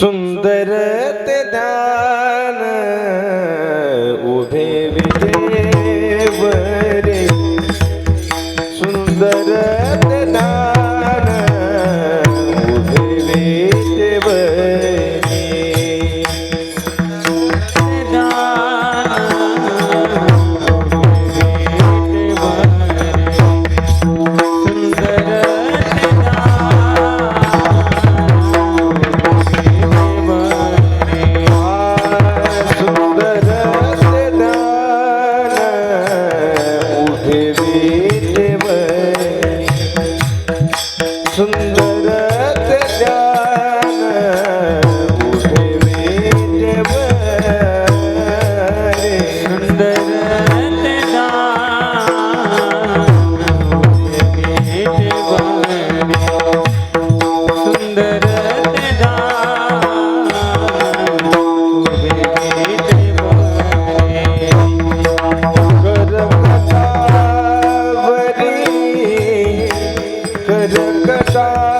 सुंदर ते ध्यान उभे विजेवरे सुंदर ते ध्यान उभे विजेवरे कथा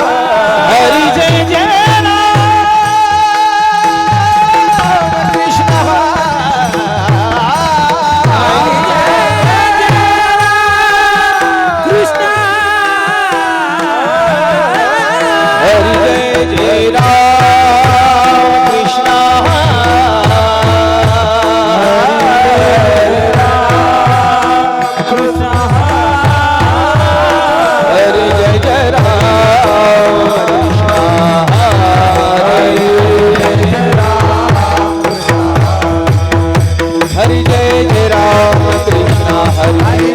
जय राम कृष्ण हरे जय जय राम कृष्ण हरे जय जय राम कृष्ण हरे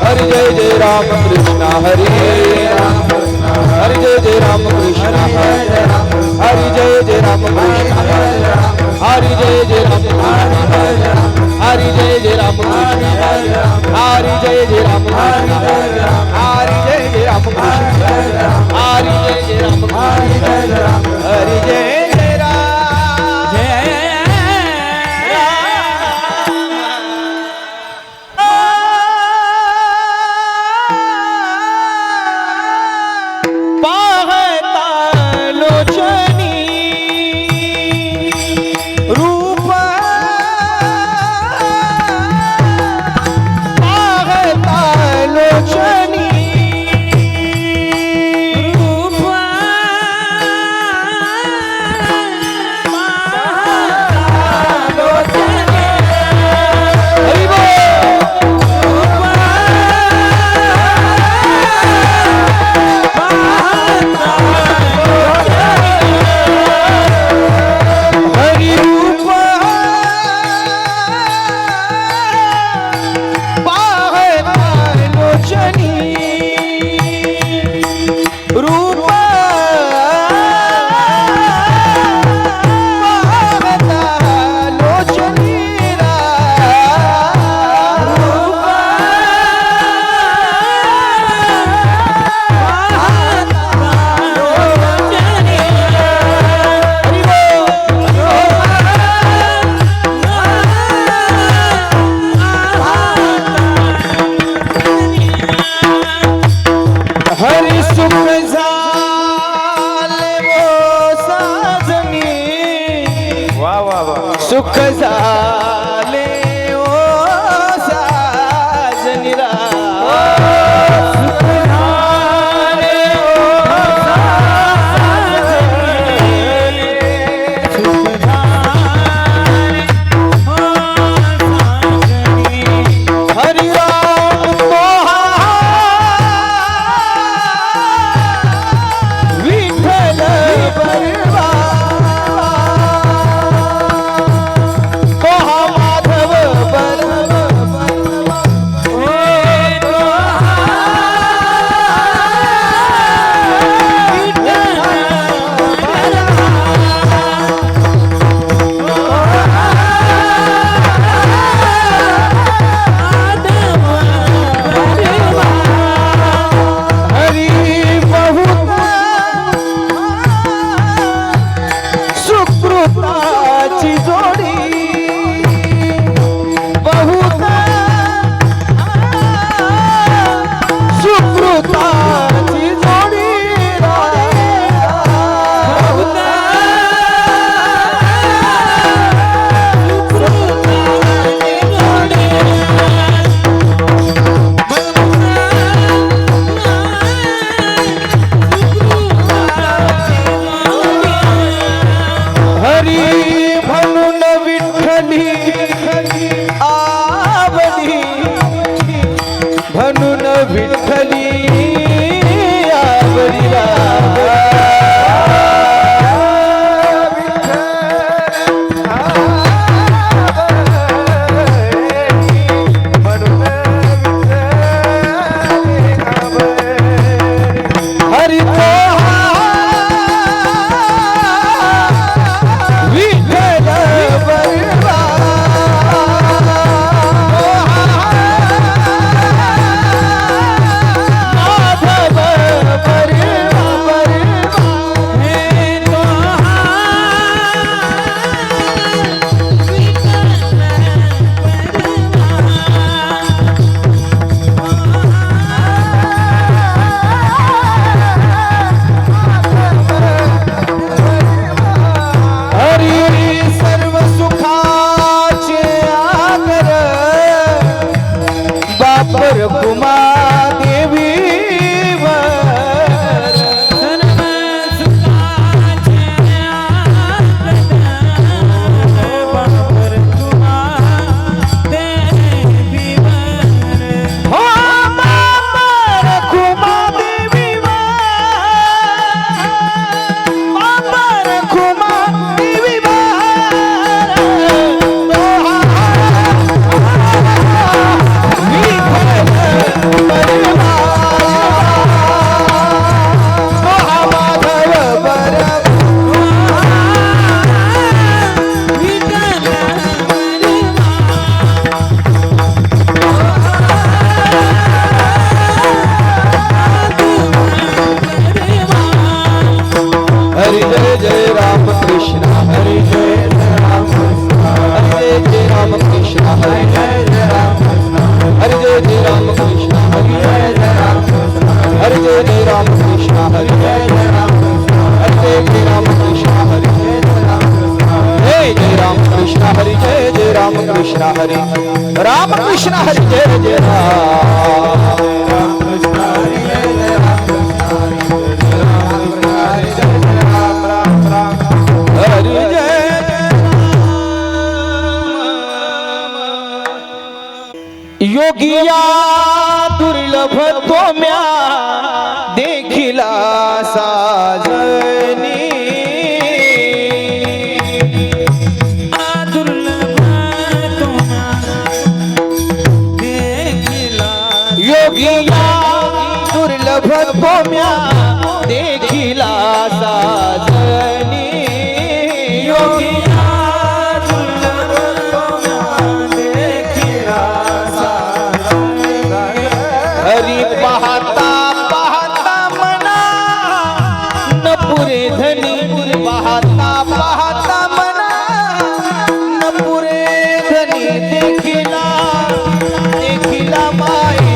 हरे जय जय राम कृष्ण हरे हरे जय जय राम कृष्ण हरे हरे जय जय राम कृष्ण हरे जय जय राम हरे जय जय राम हरे जय जय राम हरे जय जय राम हरे जय जय राम हरे जय जय सुख झाले ओ साजनी सुख झाले ओ साजनी सुख झाले ओ साजनी हरि राम विठ्ठल बलवा जय जय राम कृष्ण हरी जय जय राम कृष्ण हरी जय राम कृष्ण हरी जय जय राम कृष्ण हरी जय जय राम कृष्ण हरी राम कृष्ण हरी जय जय राम कृष्ण हरी जय जय राम कृष्ण हरी हरि जय योगिया दुर्लभ तो म्या देखिला साजनी योगिया दुर्लभ तो म्या देखिला साजनी योगिया हरी पाहता पाहता मना न पुरे धनी पाहता पाहता मना न पुरे धनी देखिला देखिला माये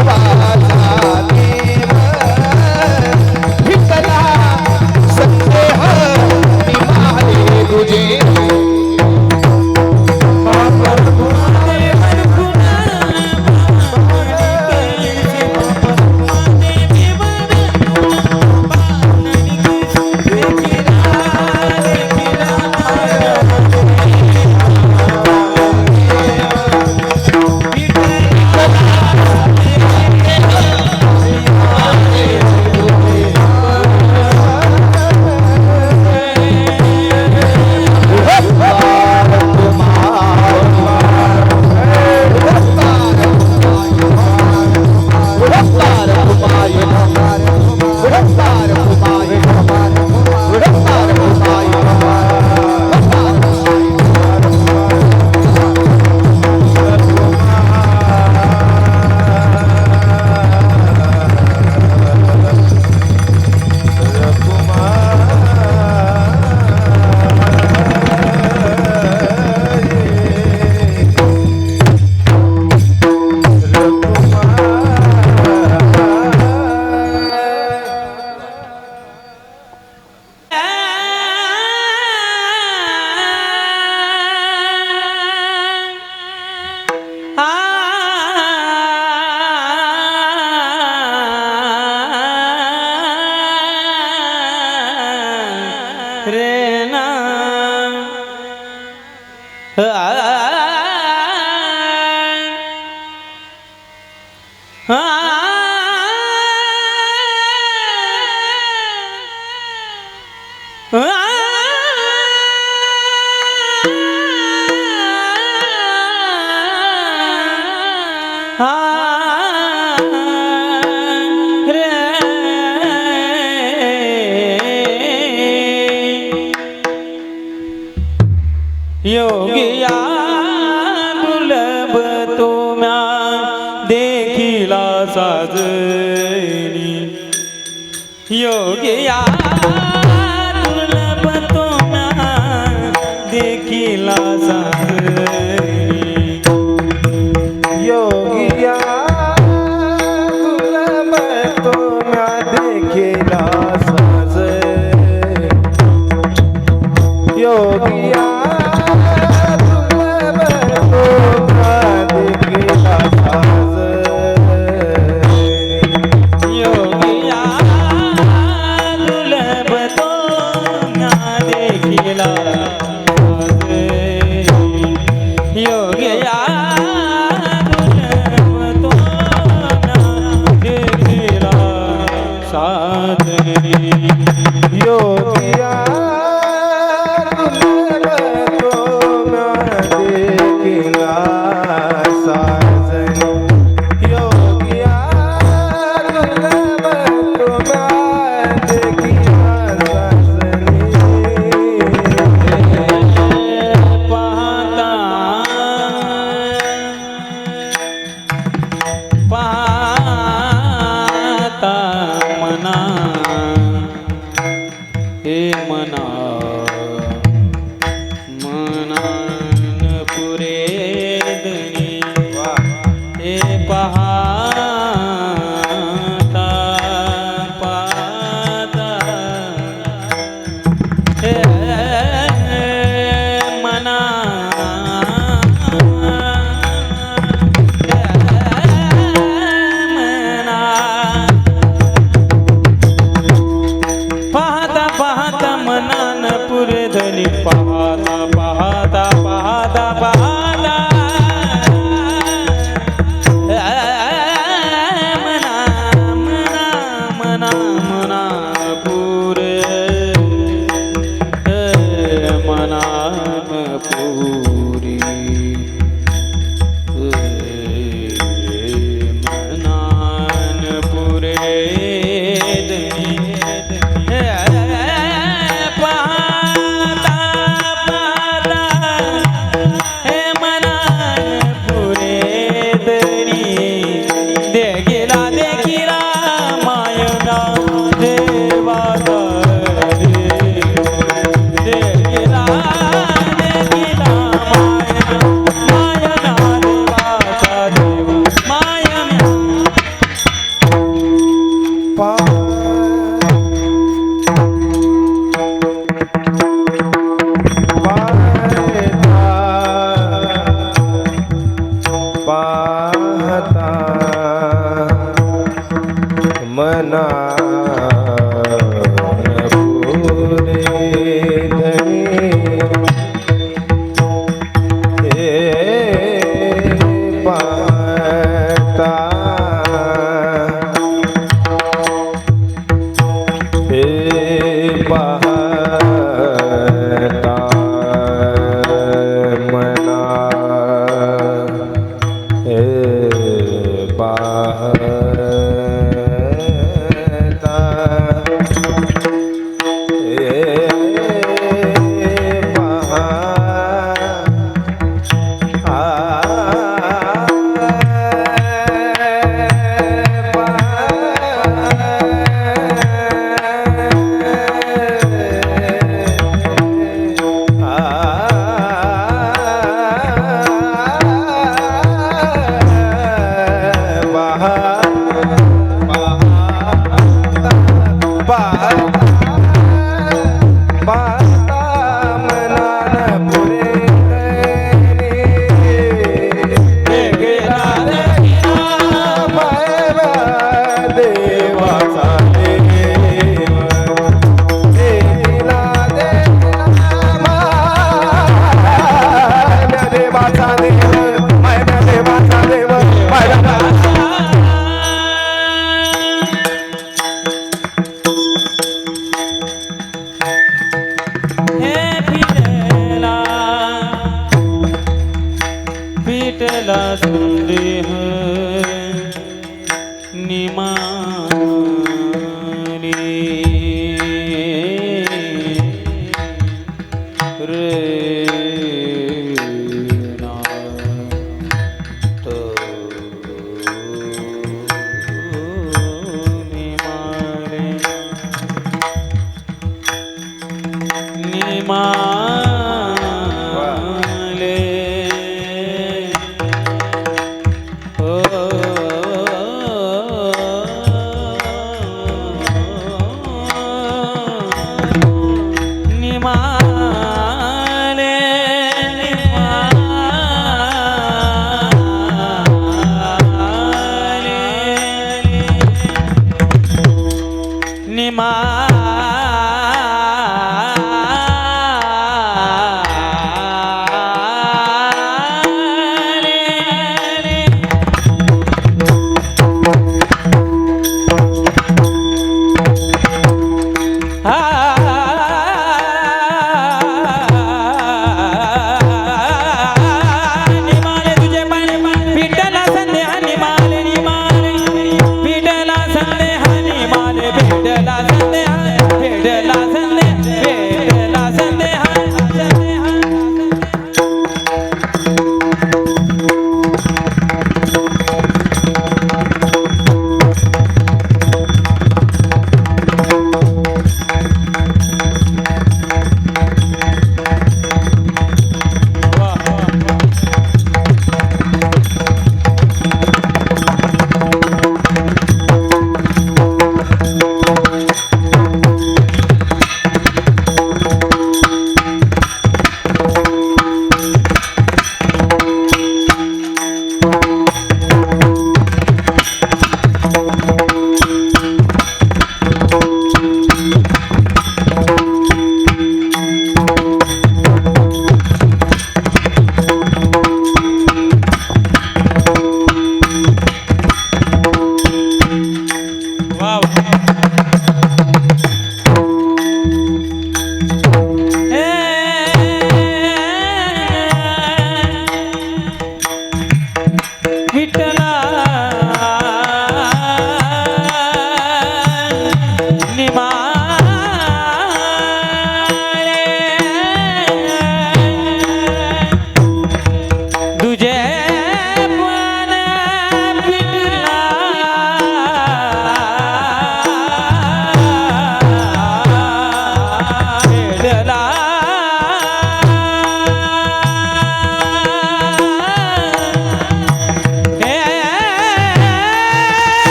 देवाचा विठ्ठला संदेह निवारे तुझे योगिया दुर्लभ तो म्या देखिला साजनी योगिया दुर्लभ तो म्या देखिला साजनी योगिया पाहता मना हे मना मनान पुरे दनी हे पाहता पाहता हे मना पाहता पाहता मनान पुरे धनी पाहता पाहता पाहता पाहता मना मना मना मना पुरे मनान पुरी मनान पुरे दनी पाहता पाहता हे मनान पुरे दनी देखिला देखिला मायना देवाचा देखिला देखिला मायना देवाचा देव मायना पाहता मना पुरे धनी हे पाहता हे पाहता मना हे पाहता हे पिटला संदेह निमानी रे नाथ निमारे निमाले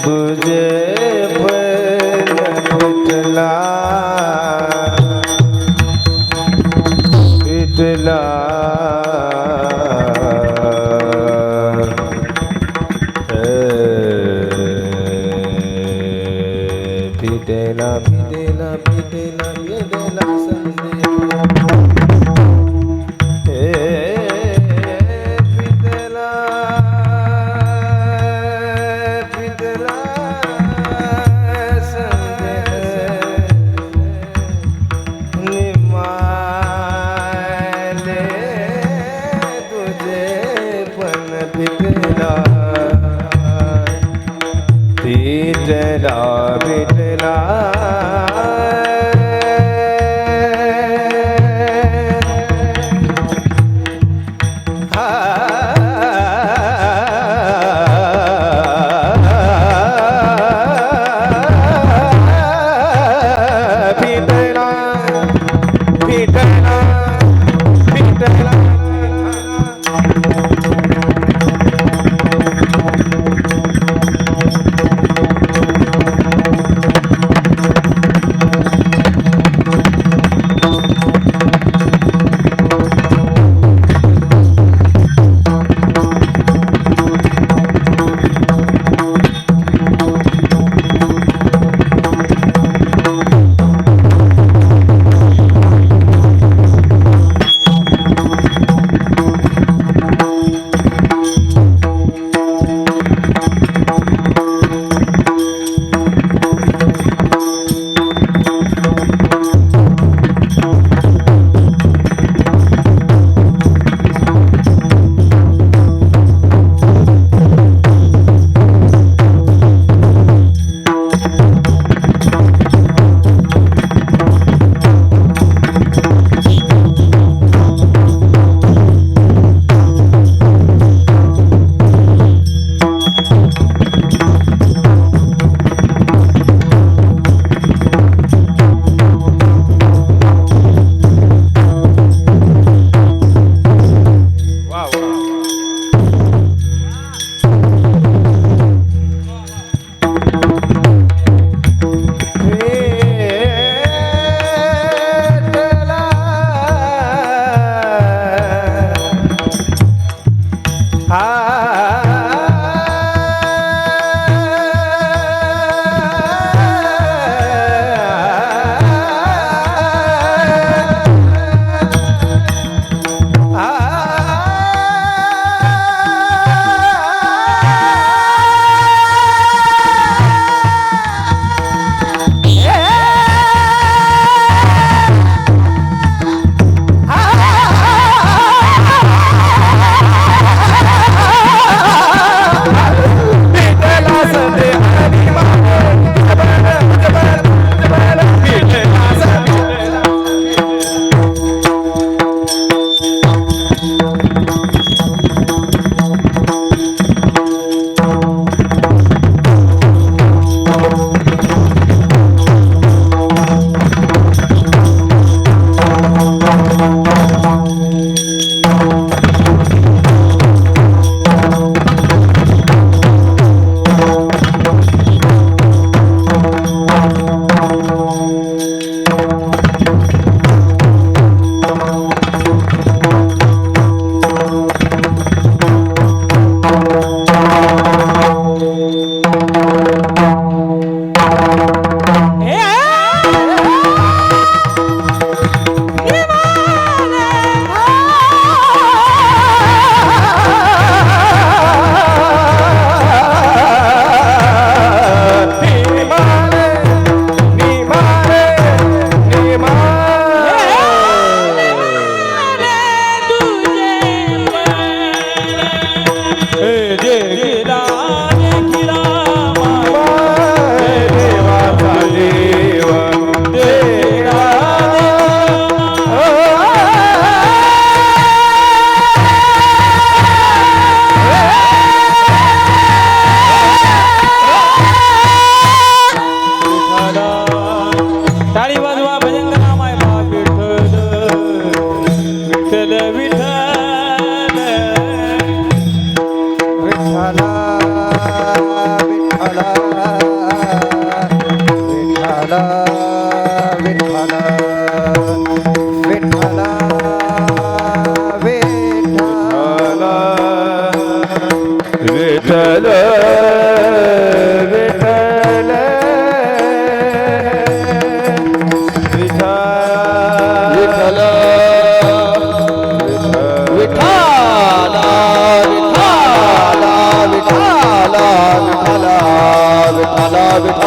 तुझे पण विठला विठला पिटेला पिटेला पिटेला पिटेला संदेव पिटेला पिटेला संदेव निमाले तुझे पण पिटेला पिटेला पिटेला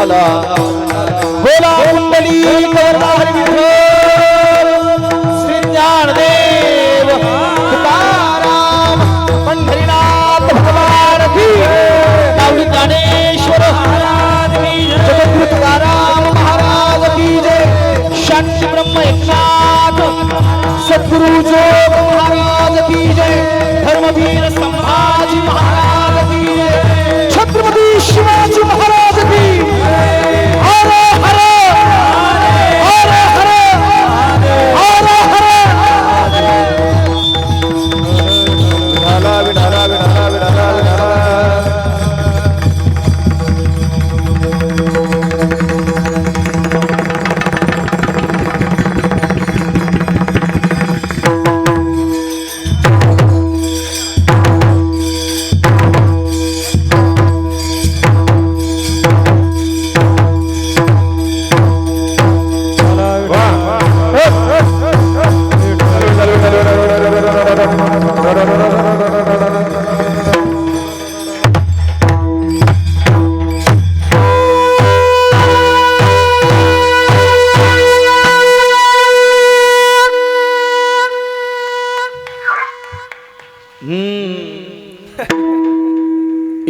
विठ्ठला बोला कुंडली हरी विठ्ठल श्री ज्ञानदेव तुकाराम पंढरीनाथ भगवान की माऊली ज्ञानेश्वर महाराज की जगद्गुरु तुकाराम महाराज की जय शांती ब्रह्म एकनाथ सद्गुरु जोग महाराज की जय धर्मवीर संभाजी महाराज की जय छत्रपती शिवाजी महाराज की हर हर हर हर हर हर विठाला विठाला विठाला विठाला विठाला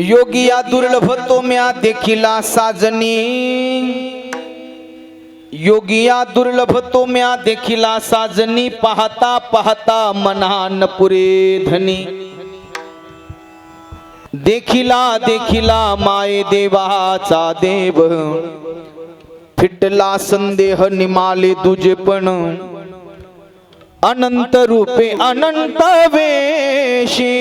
योगिया दुर्लभ तो म्या देखिला साजनी योगिया दुर्लभ तो म्या देखिला साजनी पाहता पाहता मनान पुरे धनी देखिला देखिला माये देवाचा देव फिटला संदेह निमाले तुझे पण अनंत रूपे अनंत वेशी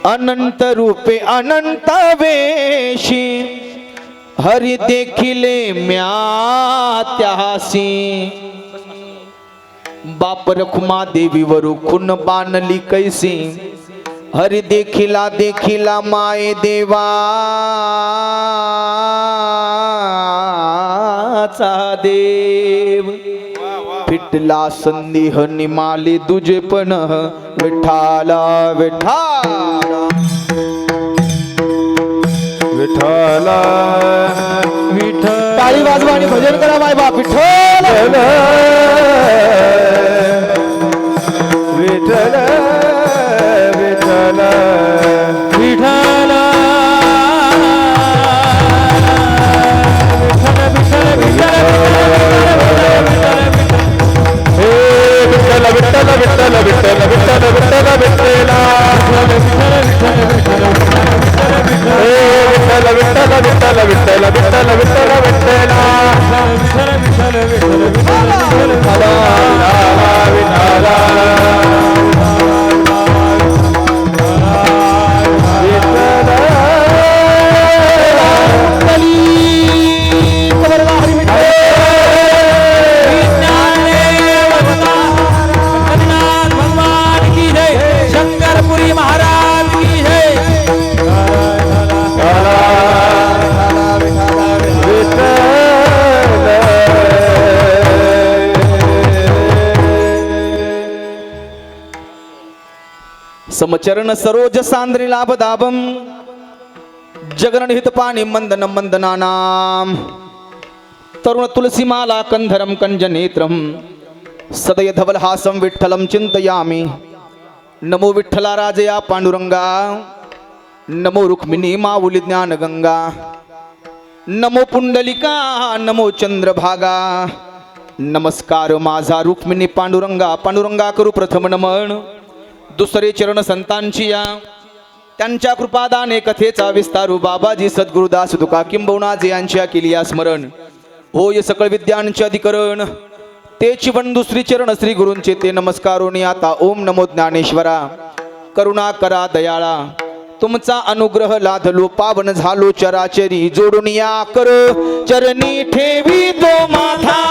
अनंत रूपे अनंत वेशी हरि देखिले म्या त्यासी बाप रखुमा देवीवर खून बाणली कैसी हरि देखिला देखिला माये देवाचा देव फिटला संदेह निमाले तुझे पण विठाला विठाला विठाला विठ्ठल टाळी वाजवा आणि भजन करा माय बाप विठ्ठल विठ्ठल विठ्ठल विठ्ठल विठ्ठल विठ्ठल विठ्ठल विठ्ठल विठ्ठल विठ्ठला विठ्ठल विठ्ठल विठ्ठल विठ्ठल विठ्ठल विठ्ठल विठ्ठला विठाला समचरण सरोज सांद्री लाभ दाभम जगन हित पाणी मंदन मंदनानाम तरुण तुलसी माला कंधरम कंजनेत्रम सदय धवल हासम विठ्ठलम चिंतयामि नमो विठ्ठला राजया पांडुरंगा नमो रुक्मिणी माऊली ज्ञान गंगा नमो पुंडलिका नमो चंद्रभागा नमस्कार माझा रुक्मिणी पांडुरंगा पांडुरंगा करू प्रथम नमन दुसरे चरण संतांची या त्यांच्या कृपादाने कथेचा विस्तारू बाबाजी सद्गुरुदास तुका किंबहुना यांच्या केली स्मरण होय सकळ विद्यांचे अधिकरण तेची वन दुसरी चरण श्री गुरूंचे ते नमस्कारोनी आता ओम नमो ज्ञानेश्वरा करुणा करा दयाळा तुमचा अनुग्रह लाधलो पावन झालो चराचरी जोडून या कर चरणी ठेवी तो माथा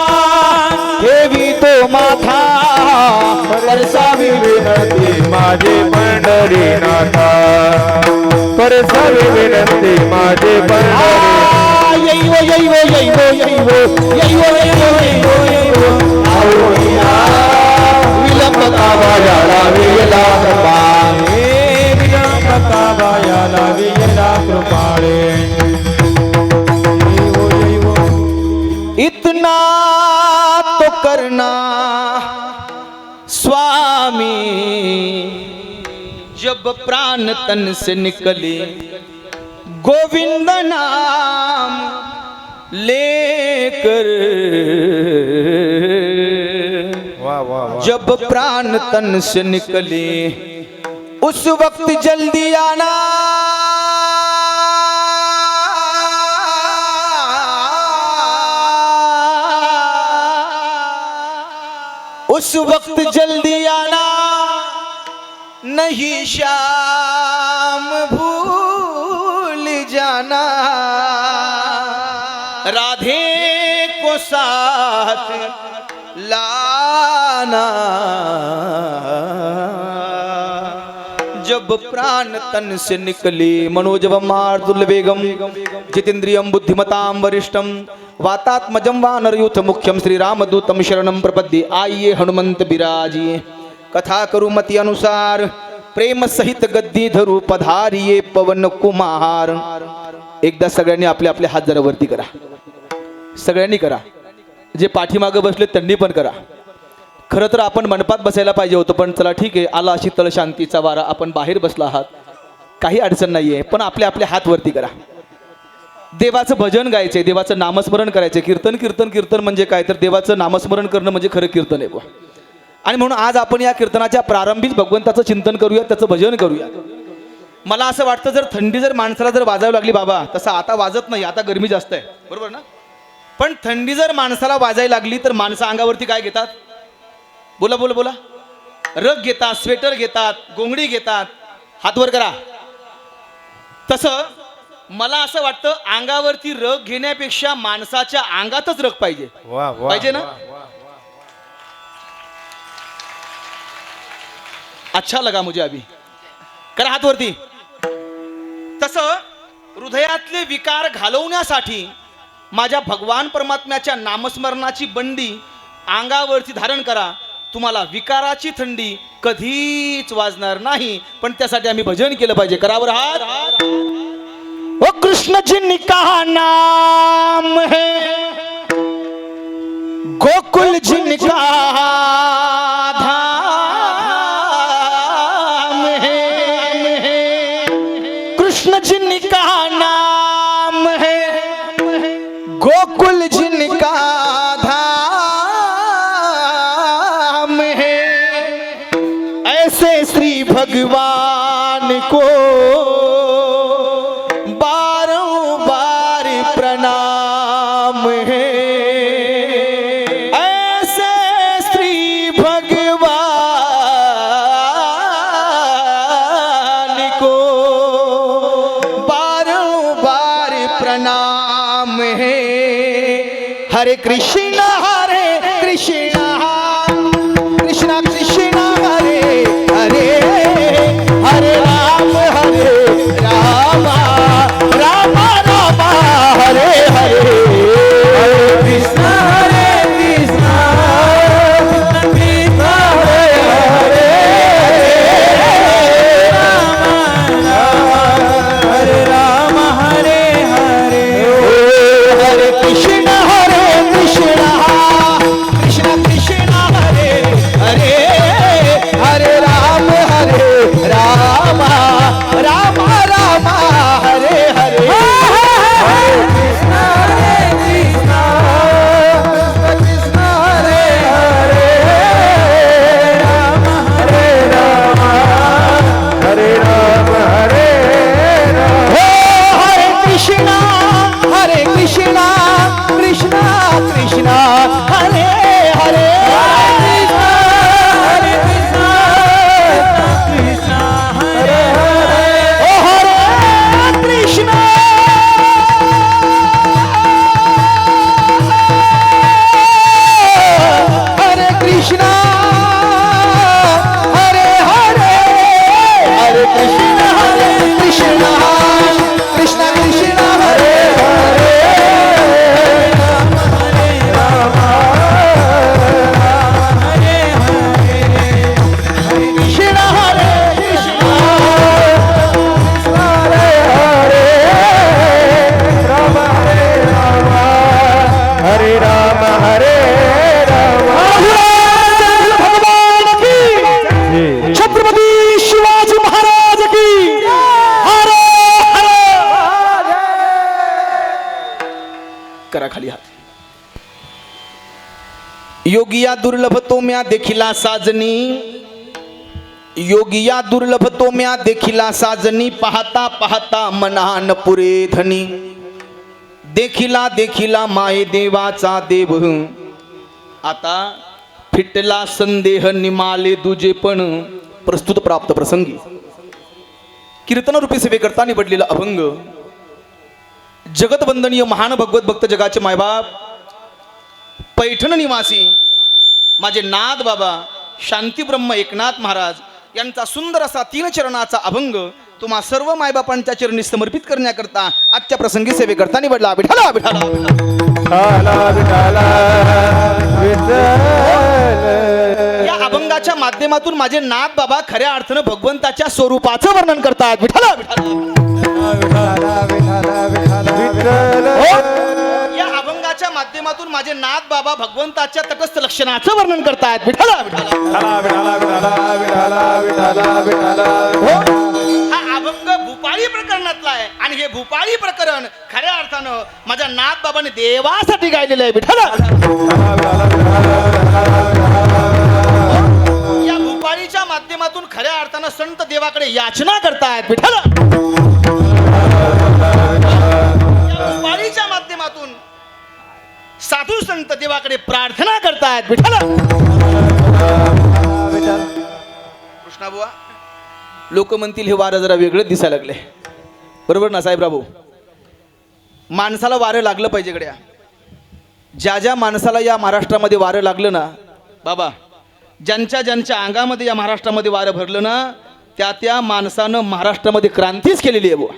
परसावी विनंती माझे पंढरीनाथा परसावी विनंती माझे पंढरी विलंब का वाजाला विला करना स्वामी, जब प्राण तन से निकले गोविंद नाम लेकर, वाह वाह वाह। जब प्राण तन से निकले उस वक्त जल्दी आना, उस वक्त जल्दी आना, नहीं शाम भूल जाना, राधे को साथ लाना, जब प्राण तन से निकले मनोजवम मारुतुल्यवेगम जितेन्द्रियम बुद्धिमताम वरिष्ठम वातात्मजं वानरयूथ मुख्यम श्री रामदूतम शरणं प्रपद्ये। आइए हनुमंत बिराजिए, कथा करू मति अनुसार, प्रेम सहित गद्दी धरू पधारिये पवन कुमार। एकदा सगळ्यांनी आपले आपले हात जरा वरती करा, सगळ्यांनी करा, जे पाठीमागे बसले त्यांनी पण करा। खरं तर आपण मंडपात बसायला पाहिजे होतं, पण चला ठीक आहे, आला शीतळ शांतीचा वारा, आपण बाहेर बसला आहात, काही अडचण नाहीये, पण आपले आपले हात वरती करा। देवाचं भजन गायचंय, देवाचं नामस्मरण करायचंय। कीर्तन कीर्तन कीर्तन म्हणजे काय तर देवाचं नामस्मरण करणं म्हणजे खरं कीर्तन आहे बुवा। आणि म्हणून आज आपण या कीर्तनाच्या प्रारंभीच भगवंताचं चिंतन करूया, त्याचं भजन करूया। मला असं वाटतं जर थंडी जर माणसाला जर वाजावी लागली बाबा, तसं आता वाजत नाही, आता गरमी जास्त आहे, बरोबर ना? पण थंडी जर माणसाला वाजायला लागली तर माणसं अंगावरती काय घेतात? बोला बोला बोला, रग घेतात, स्वेटर घेतात, गोंगडी घेतात, हात वर करा। तसं मला असं वाटतं अंगावरती रग घेण्यापेक्षा माणसाच्या अंगातच रग पाहिजे, वाह वाह पाहिजे ना? वाह, वाह, वाह। अच्छा लगा मुझे अभी, करा हात वरती। तसं हृदयातले विकार घालवण्यासाठी माझ्या भगवान परमात्म्याच्या नामस्मरणाची बंडी अंगावरती धारण करा, तुम्हाला विकाराची थंडी कधीच वाजणार नाही। पण त्यासाठी आम्ही भजन केलं पाहिजे। करावर हात। ओ कृष्ण जिनका नाम है, गोकुल जिनका धाम है, कृष्ण जिनका नाम है, गोकुल जिनका धाम है, ऐसे श्री भगवान को बारंबार प्रणाम है, ऐसे श्री भगवान को बारंबार प्रणाम है। हरे कृष्णा कृष्णा कृष्णा हरे हरे, हरे राम राम राम हरे हरे, हरे कृष्णा कृष्णा हरे हरे, हरे राम हरे हरे, हरे कृष्णा कृष्णा योगिया दुर्लभ तो म्या देखिला साजनी, योगिया दुर्लभ तो म्या देखिला साजनी, पाहता पाहता मनान पुरे धनी, देखिला देखिला माये देवाचा देव, आता फिटला संदेह निमाले दुजे पण प्रस्तुत प्राप्त प्रसंगी कीर्तन रूपी सेवे करता निवडलेला अभंग जगतवंदनीय महान भगवत भक्त जगाचे मायबाप पैठण निवासी माझे नाथ बाबा शांतीब्रह्म एकनाथ महाराज यांचा सुंदर असा 3 चरणाचा अभंग तुम्हा सर्व मायबापांच्या चरणी समर्पित करण्याकरता आजच्या प्रसंगी सेवे करता निवडला. विठ्ठला विठ्ठला या अभंगाच्या माध्यमातून माझे नाथ बाबा खऱ्या अर्थानं भगवंताच्या स्वरूपाचं वर्णन करतात. विठ्ठला या अभंगाच्या माध्यमातून माझे नाथ बाबा भगवंताच्या तटस्थ लक्षणाचं वर्णन करतात. विठ्ठला हा अभंग भूपाळी प्रकरणातला आहे आणि हे भूपाळी प्रकरण खऱ्या अर्थानं माझ्या नाथ बाबाने देवासाठी गायलेलं आहे. विठ्ठला या भूपाळीच्या माध्यमातून खऱ्या अर्थानं संत देवाकडे याचना करतायत. विठ्ठला या भूपाळीच्या माध्यमातून साधू संत देवाकडे प्रार्थना करतायत. विठ्ठला कृष्णा बुवा लोक म्हणतील हे वारं जरा वेगळंच दिसायला लागले, बरोबर ना साहेबराव? माणसाला वारं लागलं पाहिजे गड्या. ज्या ज्या माणसाला या महाराष्ट्रामध्ये वारं लागलं ना बाबा, ज्यांच्या ज्यांच्या अंगामध्ये या महाराष्ट्रामध्ये वारं भरलं ना त्या त्या माणसानं महाराष्ट्रामध्ये क्रांतीच केलेली आहे बुवा.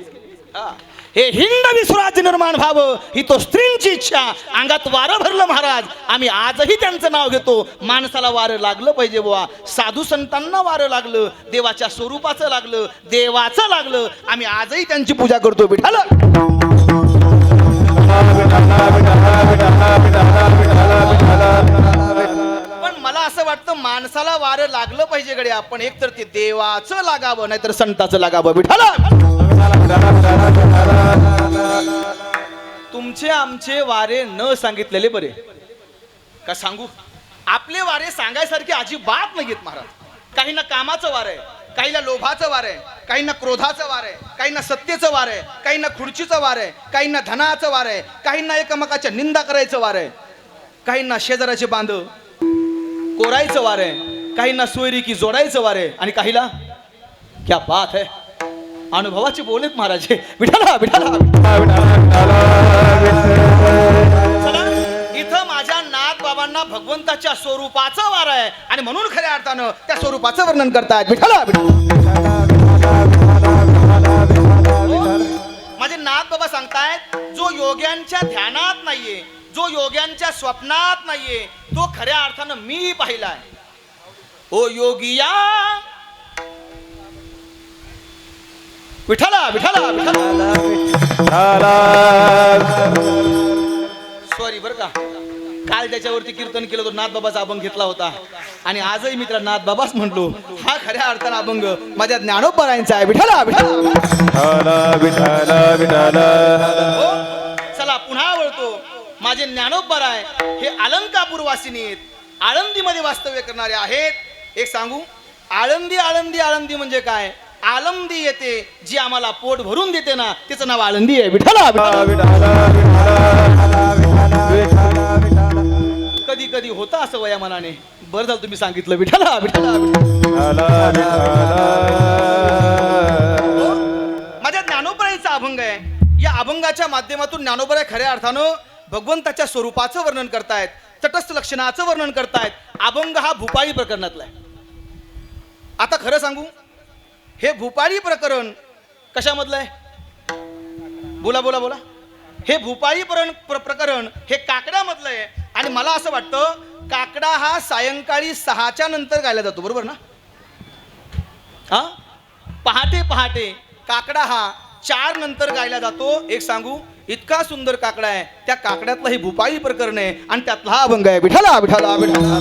हे हिंदवी स्वराज्य निर्माण व्हावं ही तो स्त्रींची इच्छा. अंगात वारं भरलं महाराज, आम्ही आजही त्यांचं नाव घेतो. माणसाला वारं लागलं पाहिजे बुवा. साधू संतांना वारं लागलं, देवाच्या स्वरूपाचं लागलं, देवाचं लागलं, आम्ही आजही त्यांची पूजा करतो. विठ्ठल पण मला असं वाटतं माणसाला वारं लागलं पाहिजे गड्या, पण एक तर ते देवाचं लागावं नाहीतर संताचं लागावं. विठ्ठल तुमचे आमचे वारे न सांगितलेले बरे का सांगू? आपले वारे सांगायसारखे अजिबात नाहीत महाराज. काहींना कामाचं वार आहे, काहींना लोभाचं वार आहे, काहींना क्रोधाचं वार आहे, काहींना सत्तेचं वार आहे, काहींना खुर्चीचं वार आहे, काहींना धनाचं वार आहे, काहींना एकमेकाच्या निंदा करायचं वार आहे, काहींना शेजाराचे बांध कोरायचं वार आहे, काहींना सोयरीकी जोडायचं वार आहे आणि काहीला क्या बात है अनुभवाचे बोलेत महाराज. विठ्ठला विठ्ठला चला, इथं माझ्या नाथ बाबांना भगवंताच्या स्वरूपाचं वार आहे आणि म्हणून खऱ्या अर्थानं त्या स्वरूपाचं वर्णन करतायत. विठ्ठला माझे नाथ बाबा सांगतायत जो योग्यांच्या ध्यानात नाहीये, जो योग्यांच्या स्वप्नात नाहीये, तो खऱ्या अर्थानं मी पाहिलाय. ओ योगिया विठ्ठला विठ्ठला विठ्ठला सॉरी बरं का, काल त्याच्यावरती कीर्तन केलं होतं, नाथ बाबाचा अभंग घेतला होता आणि आजही मी त्याला नाथ बाबाच म्हटलो. हा खऱ्या अर्थानं अभंग माझ्या ज्ञानोबरायांचा आहे. विठ्ठला विठ्ठला चला पुन्हा वळतो. माझे ज्ञानोबराय हे अलंकापूर वासिनी आहेत, आळंदीमध्ये वास्तव्य करणारे आहेत. एक सांगू, आळंदी आळंदी आळंदी म्हणजे काय? आलंदी येते जी आम्हाला पोट भरून देते ना, तिचं नाव आळंदी आहे. विठ्ठला कधी कधी होतं असं वयामानाने, बरं झालं तुम्ही सांगितलं. विठ्ठला विठ्ठला माझ्या ज्ञानोबराईचा अभंग आहे. या अभंगाच्या माध्यमातून ज्ञानोबराय खऱ्या अर्थानं भगवंताच्या स्वरूपाचं वर्णन करतायत, तटस्थ लक्षणाचं वर्णन करतायत. अभंग हा भूपाळी प्रकरणातला आहे. आता खरं सांगू, हे भूपाळी प्रकरण कशामधलं आहे? बोला बोला बोला. हे भूपाळी प्रकरण हे काकड्यामधलं आहे आणि मला असं वाटतं काकडा हा सायंकाळी 6च्या नंतर गायला जातो, बरोबर ना? हा पहाटे पहाटे काकडा हा 4 नंतर गायला जातो. एक सांगू, इतका सुंदर काकडा आहे, त्या काकड्यातलं हे भूपाळी प्रकरण आहे आणि त्यातला हा अभंग आहे. विठ्ठला विठ्ठला विठ्ठला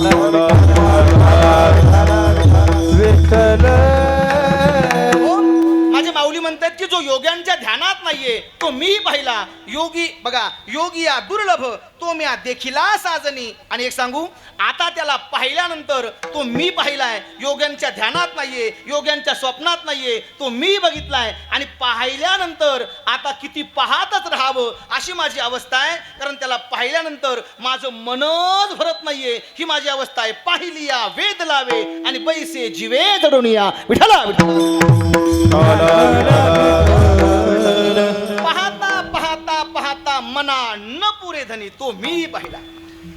माझे माऊली म्हणतात की जो योग्यांच्या ध्यानात नाहीये तो मी पाहिला. योगी बघा, योगी या दुर्लभ तो म्या देखिला साजनी. आणि एक सांगू, आता त्याला पाहिल्यानंतर तो मी पाहिलाय. योग्यांच्या ध्यानात नाहीये, योग्यांच्या स्वप्नात नाहीये, तो मी बघितलाय. आणि पाहिल्यानंतर आता किती पाहतच राहावं अशी माझी अवस्था आहे. कारण त्याला पाहिल्यानंतर माझं मनच भरत नाहीये. ही माझी अवस्था आहे. पाहिली या वेद लावे आणि बैसे जीवे जडून या. विठ्ठला पाहता पाहता पाहता मना न पुरे धनी तो मी पाहिला.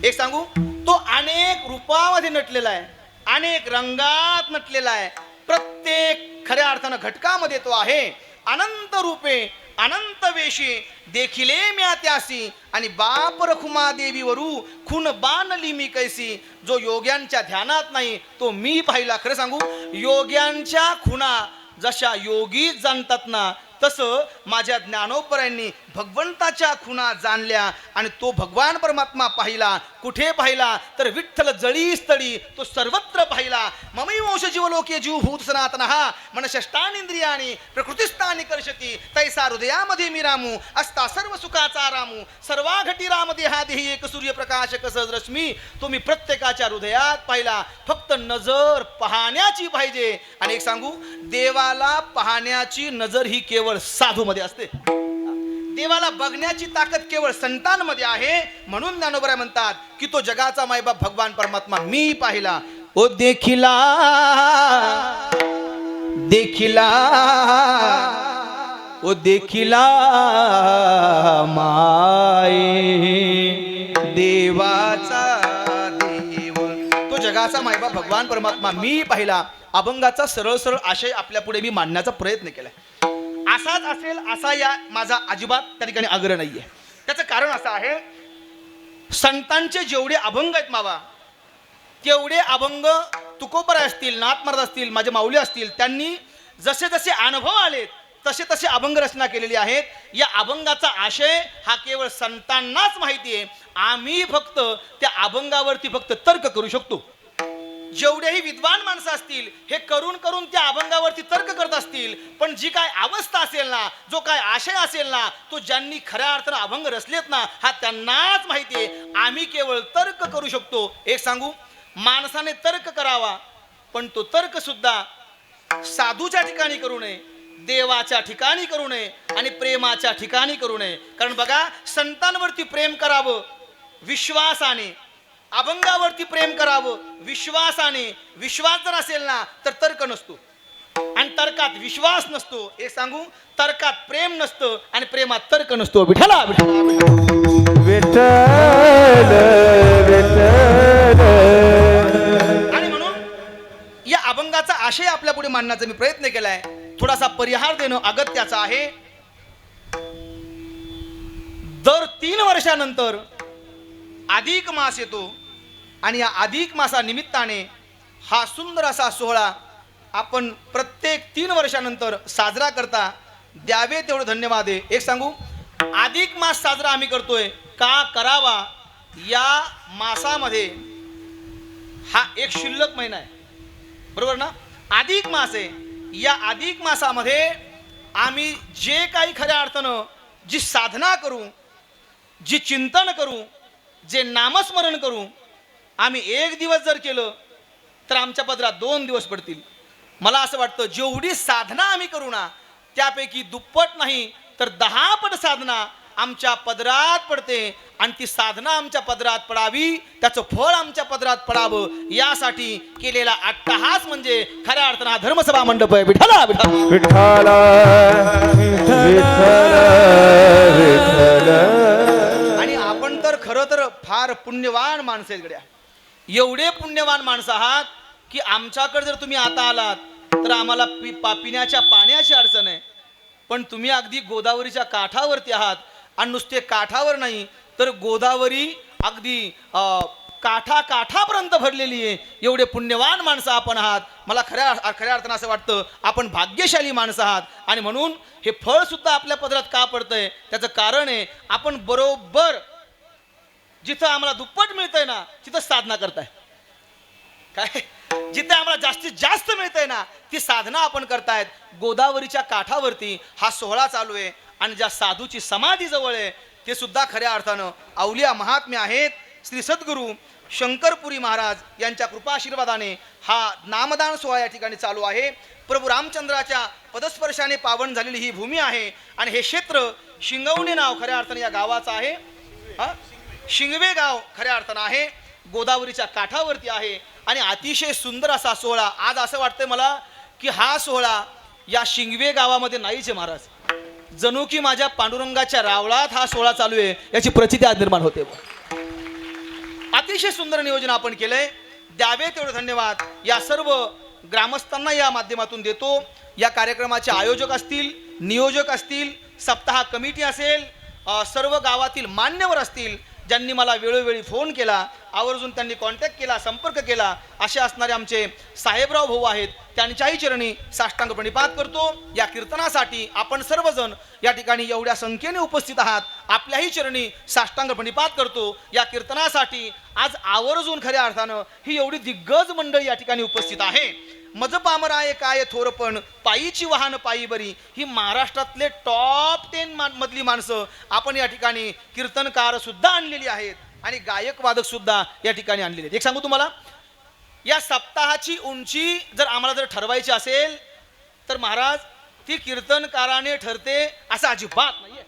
एक सांगू, तो अनेक रूपामध्ये नटलेला आहे, अनेक रंगात नटलेला आहे. प्रत्येक खऱ्या अर्थानं घटकामध्ये तो आहे. अनंत रूपे अनंत वेशी देखिले म्या त्यासी. आणि बाप रखुमा देवी वरू खून बाणली मी कैसी. जो योग्यांच्या ध्यानात नाही तो मी पाहिला. खरं सांगू, योग्यांच्या खुणा जशा योगी जाणतात ना, तसं माझ्या ज्ञानोपरांनी भगवंताच्या खुणा जाणल्या. आणि तो भगवान परमात्मा पाहिला. कुठे पाहिला तर विठ्ठल जळी स्थळी तो सर्वत्र पाहिला. ममै वंश जीवलोके जीवभूत सनातन हा मनषष्टानिंद्रियाणी प्रकृतिस्थानी कर्षती. तैसा हृदयामध्ये मी रामू असता सर्व सुखाचा रामू. सर्वा घटी राम देहा देही एक सूर्यप्रकाश कसं रश्मी. तो मी प्रत्येकाच्या हृदयात पाहिला. फक्त नजर पाहण्याची पाहिजे. आणि एक सांगू, देवाला पाहण्याची नजर ही केवळ साधूमध्ये असते. देवाला बघण्याची ताकद केवळ संतांमध्ये आहे. म्हणून ज्ञानोबराय म्हणतात की तो जगाचा मायबाप भगवान परमात्मा मी पाहिला. ओ देखिला देखिला ओ देखिला माये देवाचा देव. तो जगाचा मायबाप भगवान परमात्मा मी पाहिला. अभंगाचा सरळ सरळ आशय आपल्या पुढे मी मांडण्याचा प्रयत्न केलाय. असाच असेल असा या माझा अजिबात त्या ठिकाणी आग्रह नाहीये. त्याचं कारण असं आहे, संतांचे जेवढे अभंग आहेत मावा, तेवढे अभंग तुकोबर असतील, नाथ महाराज असतील, माझे माऊली असतील, त्यांनी जसे जसे अनुभव आलेत तसे तसे अभंग रचना केलेली आहेत. या अभंगाचा आशय हा केवळ संतांनाच माहिती आहे. आम्ही फक्त त्या अभंगावरती फक्त तर्क करू शकतो. जेवढेही विद्वान माणसं असतील हे करून करून त्या अभंगावरती तर्क करत असतील, पण जी काय अवस्था असेल ना, जो काय आशय असेल ना, तो ज्यांनी खऱ्या अर्थानं अभंग रचलेत ना, हा त्यांनाच माहिती आहे. आम्ही केवळ तर्क करू शकतो. एक सांगू, माणसाने तर्क करावा, पण तो तर्क सुद्धा साधूच्या ठिकाणी करू नये, देवाच्या ठिकाणी करू नये आणि प्रेमाच्या ठिकाणी करू नये. कारण बघा, संतांवरती प्रेम करावं विश्वासाने, अभंगावरती प्रेम करावं विश्वासाने. विश्वास जर असेल ना तर तर्क नसतो आणि तर्कात विश्वास नसतो. एक सांगू, तर्कात प्रेम नसतं आणि प्रेमात तर्क नसतो. विठ्ठला विठ्ठल विठ्ठल. आणि म्हणून या अभंगाचा आशय आपल्या पुढे मांडण्याचा मी प्रयत्न केलाय. थोडासा परिहार देणं अगत्याचं आहे. दर 3 वर्षानंतर अधिक मास येतो आणि या अधिक मासा निमित्ताने हा सुंदर असा सोहळा आपण प्रत्येक 3 वर्षानंतर साजरा करता. द्यावे तेवढं धन्यवाद आहे. एक सांगू, अधिक मास साजरा आम्ही करतोय का करावा, या मासामध्ये हा एक शिल्लक महिना आहे, बरोबर ना. अधिक मास आहे. या अधिक मासामध्ये आम्ही जे काही खऱ्या अर्थानं जी साधना करू, जी चिंतन करू, जे नामस्मरण करू, आम्ही 1 दिवस जर केलं तर आमच्या पदरात 2 दिवस पडतील. मला असं वाटतं जेवढी साधना आम्ही करू ना, त्यापैकी दुप्पट नाही तर 10 पट साधना आमच्या पदरात पडते. आणि ती साधना आमच्या पदरात पडावी, त्याचं फळ आमच्या पदरात पडावं, यासाठी केलेला अट्टहास म्हणजे खऱ्या अर्थानं हा धर्मसभा मंडप आहे. विठ्ठला विठ्ठला विठ्ठल विठ्ठल. आणि आपण तर खरं तर फार पुण्यवान माणसं आहेत गड्या. एवढे पुण्यवान माणसं आहात की आमच्याकडे जर तुम्ही आता आलात तर आम्हाला पिण्याच्या पाण्याची अडचण आहे, पण तुम्ही अगदी गोदावरीच्या काठावरती आहात. आणि नुसते काठावर नाही तर गोदावरी अगदी काठापर्यंत भरलेली आहे. एवढे पुण्यवान माणसं आपण आहात. मला खऱ्या अर्थानं असं वाटतं आपण भाग्यशाली माणसं आहात. आणि म्हणून हे फळ सुद्धा आपल्या पदरात का पडतंय त्याचं कारण आहे, आपण बरोबर जिथं आम्हाला दुप्पट मिळतंय ना तिथं साधना करताय. काय जिथे आम्हाला जास्तीत जास्त मिळतंय ना ती साधना आपण करतायत. गोदावरीच्या काठावरती हा सोहळा चालू आहे आणि ज्या साधूची समाधी जवळ आहे ते सुद्धा खऱ्या अर्थानं अवलिया महात्म्य आहेत. श्री सद्गुरू शंकरपुरी महाराज यांच्या कृपाशीर्वादाने हा नामदान सोहळा या ठिकाणी चालू आहे. प्रभू रामचंद्राच्या पदस्पर्शाने पावन झालेली ही भूमी आहे आणि हे क्षेत्र शिंगवणे नाव खऱ्या अर्थाने या गावाचं आहे. शिंगवे गाव खऱ्या अर्थानं आहे, गोदावरीच्या काठावरती आहे आणि अतिशय सुंदर असा सोहळा. आज असं वाटतंय मला की हा सोहळा या शिंगवे गावामध्ये नाहीच आहे महाराज, जणू की माझ्या पांडुरंगाच्या रावळात हा सोहळा चालू आहे याची प्रचिती आज निर्माण होते. अतिशय सुंदर नियोजन आपण केलंय. द्यावे तेवढे धन्यवाद या सर्व ग्रामस्थांना या माध्यमातून देतो. या कार्यक्रमाचे आयोजक असतील, नियोजक असतील, सप्ताह कमिटी असेल, सर्व गावातील मान्यवर असतील ज्यांनी मला वेळोवेळी फोन केला, आवर्जून त्यांनी कॉन्टॅक्ट केला, संपर्क केला, असे असणारे आमचे साहेबराव भाऊ आहेत, त्यांच्याही चरणी साष्टांग प्रणिपात करतो. या कीर्तनासाठी आपण सर्वजण या ठिकाणी एवढ्या संख्येने उपस्थित आहात, आपल्याही चरणी साष्टांग प्रणिपात करतो. या कीर्तनासाठी आज आवर्जून खऱ्या अर्थानं ही एवढी दिग्गज मंडळी या ठिकाणी उपस्थित आहे. मज पामराय काय थोरपण पायीची वाहन पायी बरी, ही महाराष्ट्रातले टॉप 10 मधली माणसं आपण या ठिकाणी कीर्तनकार सुद्धा आणलेली आहेत आणि गायक वादक सुद्धा या ठिकाणी आणलेले आहेत. एक सांगू तुम्हाला, या सप्ताहाची उंची जर आम्हाला जर ठरवायची असेल तर महाराज ती कीर्तनकाराने ठरते असं अजिबात नाहीये.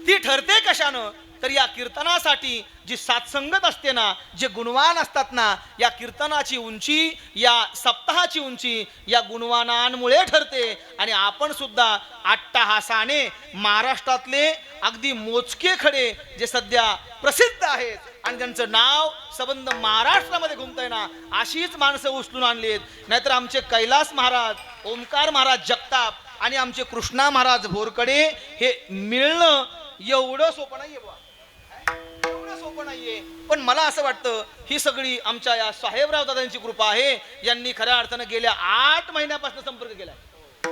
ती ठरते कशानं तर या कीर्तनासाठी जी साथसंगत असते ना, जे गुणवान असतात ना, या कीर्तनाची उंची, या सप्ताहाची उंची या गुणवानांमुळे ठरते. आणि आपण सुद्धा अट्टहासाने महाराष्ट्रातले अगदी मोजके खडे जे सध्या प्रसिद्ध आहेत आणि ज्यांचं नाव संबंध महाराष्ट्रामध्ये घुमतंय ना, अशीच माणसं उचलून आणली आहेत. नाहीतर आमचे कैलास महाराज, ओंकार महाराज जगताप आणि आमचे कृष्णा महाराज भोरकडे हे मिळणं एवढं सोपं नाहीये बुवा, एवढं सोपं नाहीये. पण मला असं वाटतं ही सगळी आमच्या या साहेबराव दादांची कृपा आहे. यांनी खऱ्या अर्थानं गेल्या 8 महिन्यापासून संपर्क केलाय.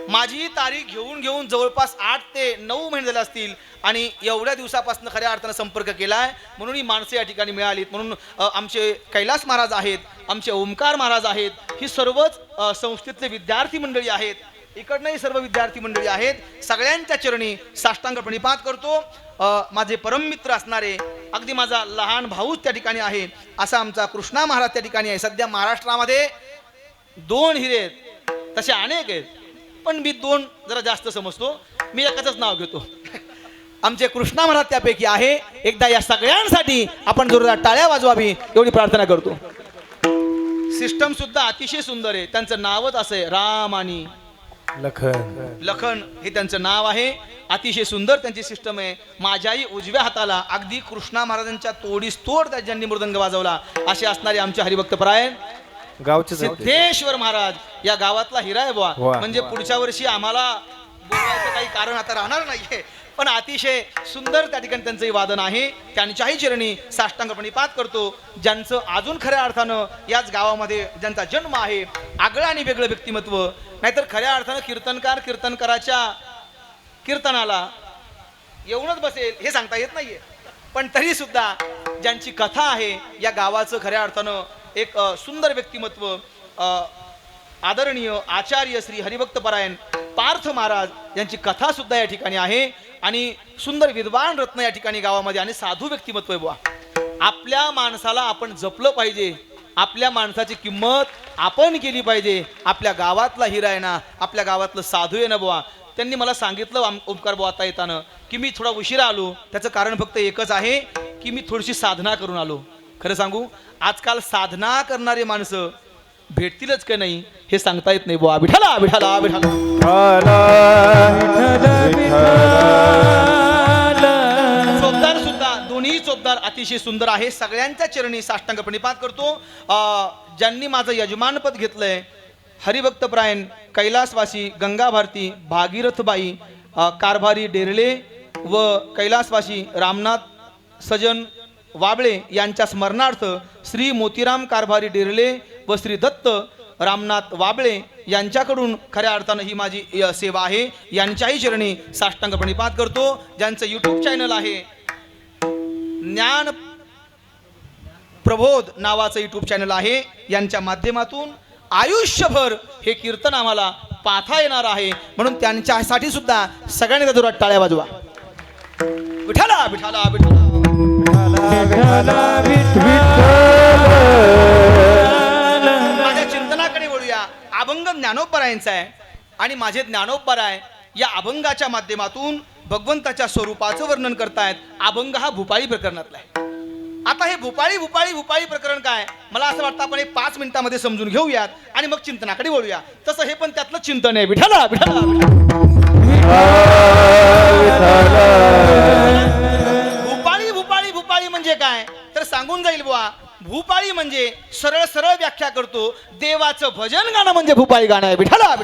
माझी तारीख घेऊन घेऊन जवळपास 8 ते 9 महिने झाले असतील आणि एवढ्या दिवसापासून खऱ्या अर्थानं संपर्क केलाय. म्हणून ही माणसं या ठिकाणी मिळालीत. म्हणून आमचे कैलास महाराज आहेत, आमचे ओंकार महाराज आहेत, ही सर्वच संस्थेतले विद्यार्थी मंडळी आहेत, इकडनंही सर्व विद्यार्थी मंडळी आहेत. सगळ्यांच्या चरणी साष्टांग प्रणिपात करतो. माझे परममित्र असणारे अगदी माझा लहान भाऊच त्या ठिकाणी आहे, असा आमचा कृष्णा महाराज त्या ठिकाणी आहे. सध्या महाराष्ट्रामध्ये 2 हिरे आहेत, तसे अनेक आहेत, पण मी 2 जरा जास्त समजतो, मी एकाच नाव घेतो. आमचे कृष्णा महाराज त्यापैकी आहे. एकदा या सगळ्यांसाठी आपण जोरदार टाळ्या वाजवावी एवढी प्रार्थना करतो. सिस्टम सुद्धा अतिशय सुंदर आहे. त्यांचं नावच असं आहे, राम आणि लखन हे त्यांचं नाव आहे. अतिशय सुंदर त्यांची सिस्टम आहे. माझ्याही उजव्या हाताला अगदी कृष्णा महाराजांच्या तोडीस तोड ज्यांनी मृदंग वाजवला असे असणारे आमचे हरिभक्तपरायण गावचे सिद्धेश्वर महाराज या गावातला हिरा आहे बुवा. म्हणजे पुढच्या वर्षी आम्हाला बोलवायचं काही कारण आता राहणार नाहीये, पण अतिशय सुंदर त्या ठिकाणी त्यांचंही वादन आहे. त्यांच्याही चरणी साष्टांग प्रणिपात करतो. ज्यांचं अजून खऱ्या अर्थानं याच गावामध्ये ज्यांचा जन्म आहे, आगळं आणि वेगळं व्यक्तिमत्व, नाहीतर खऱ्या अर्थानं कीर्तनकार कीर्तनकाराच्या कीर्तनाला येऊनच बसेल हे सांगता येत नाहीये. पण तरी सुद्धा ज्यांची कथा आहे या गावाचं खऱ्या अर्थानं एक सुंदर व्यक्तिमत्व, आदरणीय आचार्य श्री हरिभक्तपरायण पार्थ महाराज यांची कथा सुद्धा या ठिकाणी आहे. आणि सुंदर विद्वान रत्न या ठिकाणी गावामध्ये आणि साधू व्यक्तिमत्व आहे बुवा. आपल्या माणसाला आपण जपलं पाहिजे, आपल्या माणसाची किंमत आपण केली पाहिजे. आपल्या गावातला हिरा आहे ना, आपल्या गावातलं साधू आहे ना बुवा. त्यांनी मला सांगितलं ओंकार बुवा आता येताना की मी थोडा उशिरा आलो, त्याचं कारण फक्त एकच आहे की मी थोडीशी साधना करून आलो. खरं सांगू, आजकाल साधना करणारे माणसं भेटतीलच का नाही हे सांगता येत नाही बुवा. विठाला विठाला विठाला चोपदार सुद्धा, दोन्ही चोपदार अतिशय सुंदर आहे. सगळ्यांच्या चरणी साष्टांग प्रणिपात करतो. ज्यांनी माझं यजमानपद घेतलंय, हरिभक्तपरायण कैलासवासी गंगा भारती भागीरथबाई कारभारी डेरले व कैलासवासी रामनाथ सजन वाबळे यांच्या स्मरणार्थ श्री मोतीराम कारभारी डेरले व श्री दत्त रामनाथ वाबळे यांच्याकडून खऱ्या अर्थानं ही माझी सेवा आहे. यांच्याही चरणी साष्टांग प्रणिपात करतो. ज्यांचं YouTube चॅनल आहे ज्ञान प्रबोध नावाचं युट्यूब चॅनल आहे. यांच्या माध्यमातून आयुष्यभर हे कीर्तन आम्हाला पाहता येणार आहे. म्हणून त्यांच्यासाठी सुद्धा सगळ्यांनी जोरात टाळ्या वाजवा. विठाला विठाला विठाला. माझ्या चिंतनाकडे वळूया. अभंग ज्ञानोबरायांचा आहे आणि माझे ज्ञानोबराय या अभंगाच्या माध्यमातून भगवंताच्या स्वरूपाचं वर्णन करतायत. अभंग हा भूपाळी प्रकरणातला आहे. आता हे भूपाळी भूपाळी भूपाळी प्रकरण काय, मला असं वाटतं आपण 5 मिनिटांमध्ये समजून घेऊयात आणि मग चिंतनाकडे वळूया. तसं हे पण त्यातलं चिंतन आहे. विठाला विठाला. भूपाळी भूपाळी भूपाळी म्हणजे काय तर सांगून जाईल बुवा. भूपाळी म्हणजे सरळ सरळ व्याख्या करतो, देवाचं भजन गाणं म्हणजे भूपाळी गाणं आहे. विठाला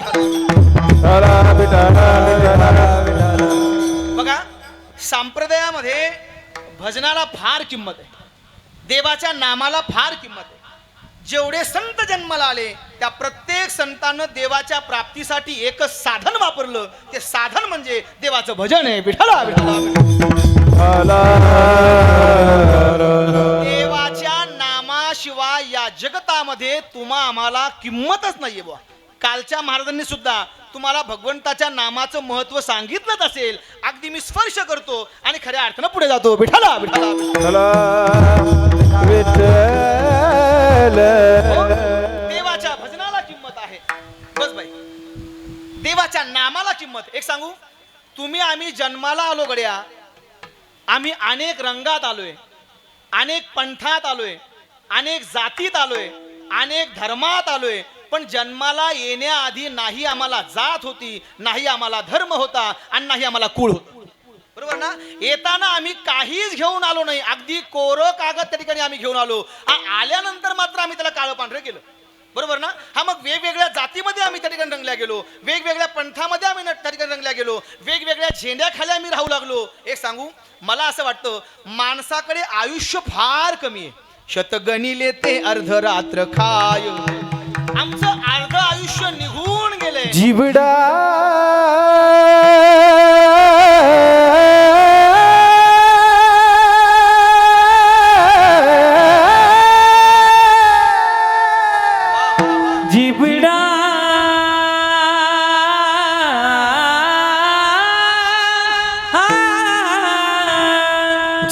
बघा, संप्रदायामध्ये भजनाला फार किंमत आहे, देवाच्या नामाला फार किंमत आहे. जेवढे संत जन्माला आले त्या प्रत्येक संतानं देवाच्या प्राप्तीसाठी एकच साधन वापरलं, ते साधन म्हणजे देवाचं भजन आहे. विठाला विठाला. देवाच्या नामाशिवाय या जगतामध्ये तुम्हा आम्हाला किंमतच नाहीये बुवा. कालच्या महाराजांनी सुद्धा तुम्हाला भगवंताच्या नामाचं महत्व सांगितलंच असेल. अगदी मी स्पर्श करतो आणि खऱ्या अर्थानं पुढे जातो. विठाला विठाला. देवाच्या भजनाला किंमत आहे. बस बाई, देवाच्या नामाला किंमत. एक सांगू, तुम्ही आम्ही जन्माला आलो गड्या, आम्ही अनेक रंगात आलोय, अनेक पंथात आलोय, अनेक जातीत आलोय, अनेक धर्मात आलोय. पण जन्माला येण्याआधी नाही आम्हाला जात होती, नाही आम्हाला धर्म होता आणि नाही आम्हाला कुळ होता. बरोबर ना? येताना आम्ही काहीच घेऊन आलो नाही, अगदी कोरं कागद त्या ठिकाणी आम्ही घेऊन आलो. आल्यानंतर मात्र आम्ही त्याला काळं पांढरं केलं. बरोबर ना? हा, मग वेगवेगळ्या जातीमध्ये आम्ही त्या ठिकाणी रंगल्या गेलो, वेगवेगळ्या पंथामध्ये आम्ही त्या ठिकाणी रंगल्या गेलो, वेगवेगळ्या झेंड्याखाली आम्ही राहू लागलो. एक सांगू, मला असं वाटतं माणसाकडे आयुष्य फार कमी आहे. शतगणिले ते अर्धरात्र खाय, आमचं अर्ध आयुष्य निघून गेले. जीवडा जीवडा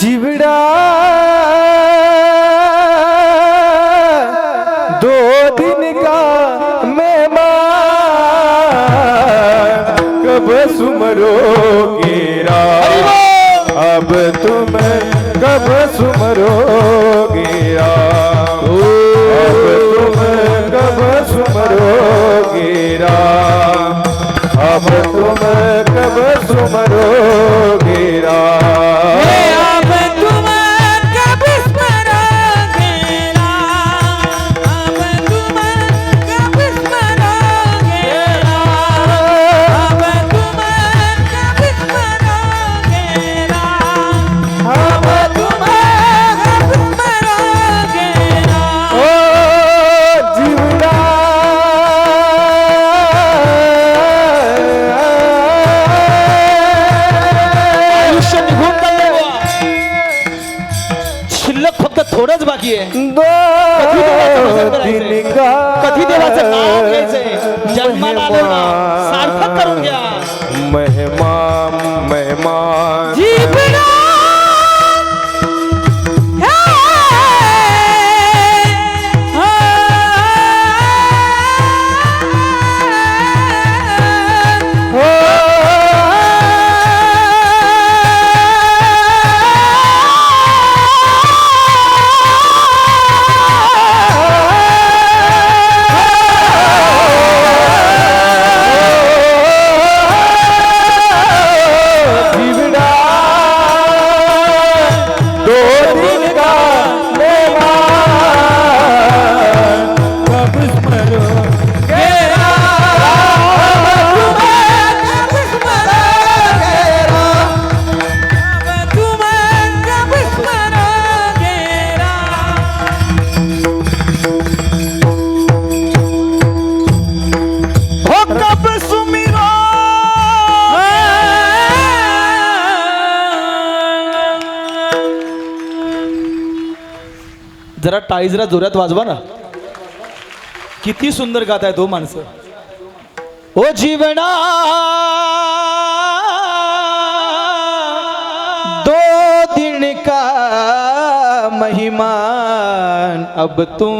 जीवडा दो दिन का कब सुमरोगे राम, अब तुम कब सुमरोगे राम, अब तुम कब सुमरोगे राम, अब तुम कब सुमरोगे राम। थोडंच बाकी आहे. कधी देवाचं नाव घ्यायचंय, जन्माला आलो ना, सार्थक करून घ्या. महिमा महिमा जीवडा टाळी जरा जोरात वाजवा ना. किती सुंदर गात आहे तो माणसं. ओ जीवना दो दिन का महिमान अब तू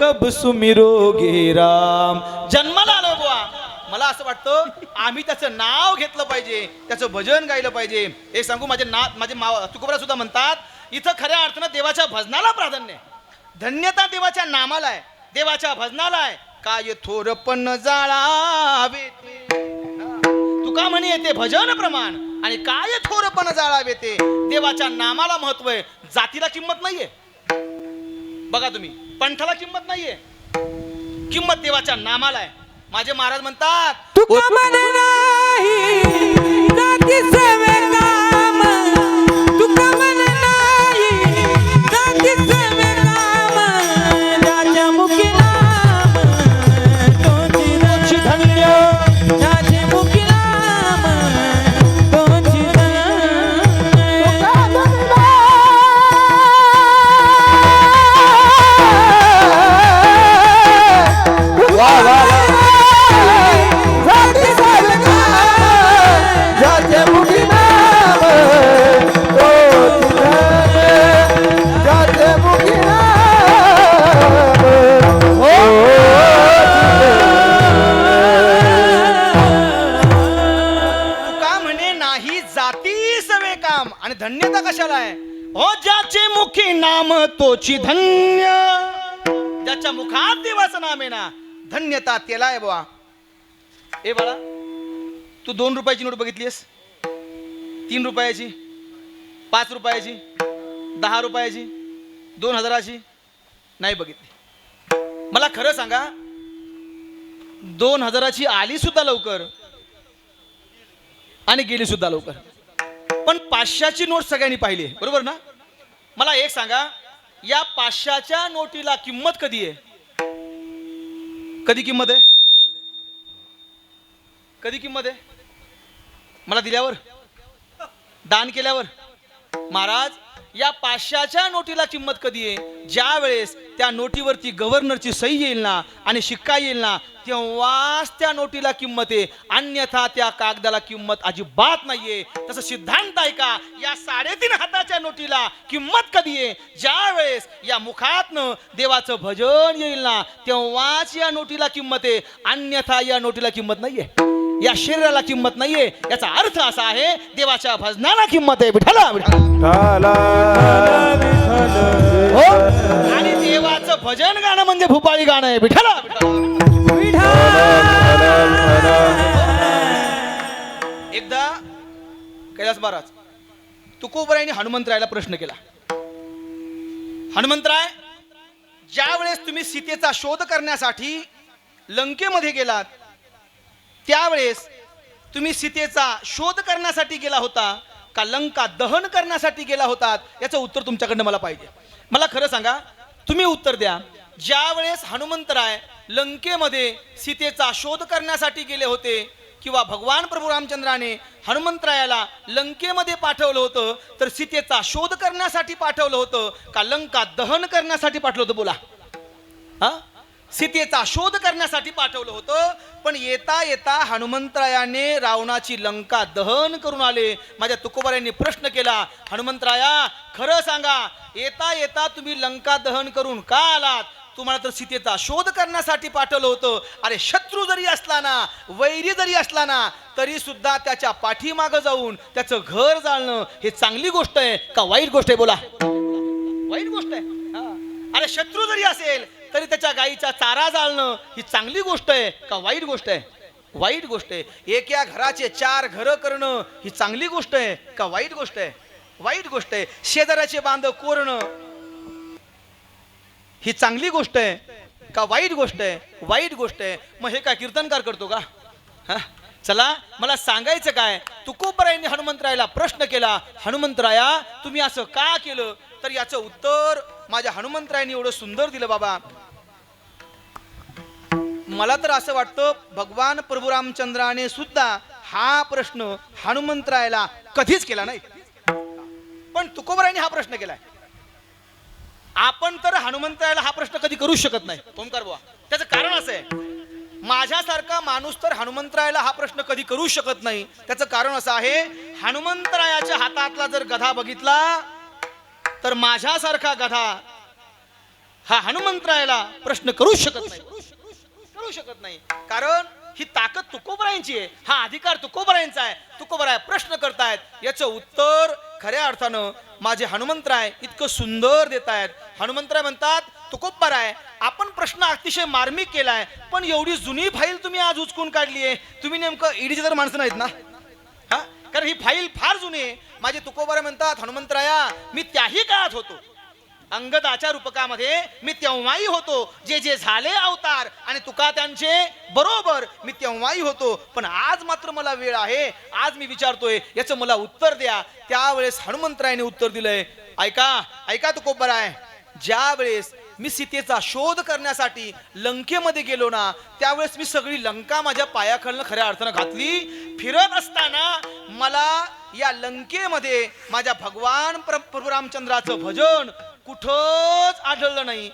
कब सुमिरोगे राम. जन्माला आलो बुवा, मला असं वाटतं आम्ही त्याचं नाव घेतलं पाहिजे, त्याचं भजन गायलं पाहिजे. हे सांगू, माझे तुकोबरा सुद्धा म्हणतात, इथं खऱ्या अर्थानं देवाच्या भजनाला प्राधान्य आहे. धन्यता देवाच्या नामाला आहे, देवाच्या भजनाला आहे. काय थोरपण जाळावे ते, तुका म्हणे येते भजन प्रमाण, आणि काय थोरपण जाळावे ते. देवाच्या नामाला महत्व आहे, जातीला किंमत नाहीये. बघा तुम्ही, पंथाला किंमत नाहीये, किंमत देवाच्या नामाला आहे. माझे महाराज म्हणतात, तुका मन नाही जाती सेवे काम, तुका मन नाही जाती सेवे काम, ज्याच्या मुखी नाम तोची धन्य, ज्याचे मुखी नाम तोची आणि धन्यता कशाला आहे. हो ज्याचे मुखी नाम तोची धन्य, ज्याच्या मुखात देवाचं नाम आहे ना, धन्यता त्याला आहे बुवा. ए बाळा, तू 2 रुपयाची नोट बघितलीस, 3 रुपयाची, 5 रुपयाची, 10 रुपयाची, 2000ची नाही बघितली. मला खरं सांगा, 2000ची आली सुद्धा लवकर आणि गेली सुद्धा लवकर, पण 500ची नोट सगळ्यांनी पाहिली, बरोबर ना. मला एक सांगा, या 500च्या नोटीला किंमत कधी आहे? कधी किंमत आहे? कधी किंमत आहे? मला दिल्यावर, दान केल्यावर. महाराज, या 500च्या नोटीला किंमत कधी आहे? ज्या वेळेस त्या नोटीवरती गव्हर्नरची सही येईल ना आणि शिक्का येईल ना, तेव्हाच त्या नोटीला किंमत आहे, अन्यथा त्या कागदाला किंमत अजिबात नाहीये. तसं सिद्धांत आहे का, या 3.5 हाताच्या नोटीला किंमत कधी आहे? ज्या वेळेस या मुखातनं देवाचं भजन येईल ना, तेव्हाच या नोटीला किंमत आहे, अन्यथा या नोटीला किंमत नाहीये, या शरीराला किंमत नाहीये. याचा अर्थ असा आहे, देवाच्या भजनाला किंमत आहे. विठ्ठला विठ्ठला. हो, आणि देवाचं भजन गाणं म्हणजे भूपाळी गाणं आहे. विठ्ठला एकदा कैलास महाराज तुकोबरायांनी हनुमंतरायाला प्रश्न केला. हनुमंतराय, ज्या वेळेस तुम्ही सीतेचा शोध करण्यासाठी लंकेमध्ये गेलात, त्यावेळेस तुम्ही सीतेचा शोध करण्यासाठी गेला होता का लंका दहन करण्यासाठी गेला होतात? याचं उत्तर तुमच्याकडनं मला पाहिजे. मला खरं सांगा, तुम्ही उत्तर द्या. ज्या वेळेस हनुमंतराय लंकेमध्ये सीतेचा शोध करण्यासाठी गेले होते, किंवा भगवान प्रभू रामचंद्राने हनुमंतरायाला लंकेमध्ये पाठवलं होतं, तर सीतेचा शोध करण्यासाठी पाठवलं होतं का लंका दहन करण्यासाठी पाठवलं होतं? बोला. हा, सीतेचा शोध करण्यासाठी पाठवलं होतं, पण येता येता हनुमंतरायाने रावणाची लंका दहन करून आले. माझ्या तुकोबारायांनी प्रश्न केला, हनुमंतराया खरं सांगा, येता येता तुम्ही लंका दहन करून का आलात? तुम्हाला तर सीतेचा शोध करण्यासाठी पाठवलं होतं. अरे, शत्रू जरी असला ना, वैरी जरी असला ना, तरी सुद्धा त्याच्या पाठीमागं जाऊन त्याचं घर जाळणं हे चांगली गोष्ट आहे का वाईट गोष्ट आहे? बोला. वाईट गोष्ट आहे. अरे, शत्रू जरी असेल तरी त्याच्या गाईचा चारा जाळणं ही चांगली गोष्ट आहे का वाईट गोष्ट आहे? वाईट गोष्ट आहे. एका घराचे 4 घरं करणं ही चांगली गोष्ट आहे का वाईट गोष्ट आहे? वाईट गोष्ट आहे. शेजाऱ्याचे बांध कोरणं ही चांगली गोष्ट आहे का वाईट गोष्ट आहे? वाईट गोष्ट आहे. मग हे काय कीर्तनकार करतो का? चला, मला सांगायचं काय, तुकोबरायांनी हनुमंतरायाला प्रश्न केला, हनुमंतराया तुम्ही असं का केलं? तर याचं उत्तर माझ्या हनुमंतरायांनी एवढं सुंदर दिलं. बाबा, मला तर असं वाटतं भगवान प्रभू रामचंद्राने सुद्धा हा प्रश्न हनुमंतरायाला कधीच केला नाही, पण तुकोबरायांनी हा प्रश्न केलाय. आपण तर हनुमंतरायाला हा प्रश्न कधी करूच शकत नाही ओंकार बुवा. त्याचं कारण असं आहे, माझ्यासारखा माणूस तर हनुमंतरायाला हा प्रश्न कधी करू शकत नाही. त्याचं कारण असं आहे, हनुमंतरायाच्या हातातला जर गधा बघितला तर माझ्यासारखा गधा हा हनुमंतरायाला प्रश्न करूच शकत नाही. करू शकत नाही, कारण ही ताकद तुकोबरायांची आहे, हा अधिकार तुकोबरायांचा आहे. तुकोबराय प्रश्न करतायत, याचं उत्तर खऱ्या अर्थानं माझे हनुमंतराय इतकं सुंदर देत आहेत. हनुमंतराय म्हणतात, तुकोबराय आपण प्रश्न अतिशय मार्मिक केलाय, पण एवढी जुनी फाईल तुम्ही आज उचकून काढली आहे. तुम्ही नेमकं ईडीचे तर माणसं नाहीत ना? हा, कारण ही फाईल फार जुनी आहे. माझे तुकोबराय म्हणतात, हनुमंतराया मी त्याही काळात होतो, अंगदाच्या रूपकामध्ये मी तेव्हाही होतो, जे जे झाले अवतार आणि तुका त्यांचे बरोबर मी तेव्हाही होतो. पण आज मात्र मला वेळ आहे, आज मी विचारतोय, याचं मला उत्तर द्या. त्यावेळेस हनुमंतरायाने उत्तर दिलंय, ऐका ऐका तुकोबराय, ज्या वेळेस मी सीतेचा शोध करण्यासाठी लंकेमध्ये गेलो ना, त्यावेळेस मी सगळी लंका माझ्या पायाखालनं खऱ्या अर्थानं घातली. फिरत असताना मला या लंकेमध्ये माझ्या भगवान प्रभू रामचंद्राचं भजन कुठंच आढळलं नाही.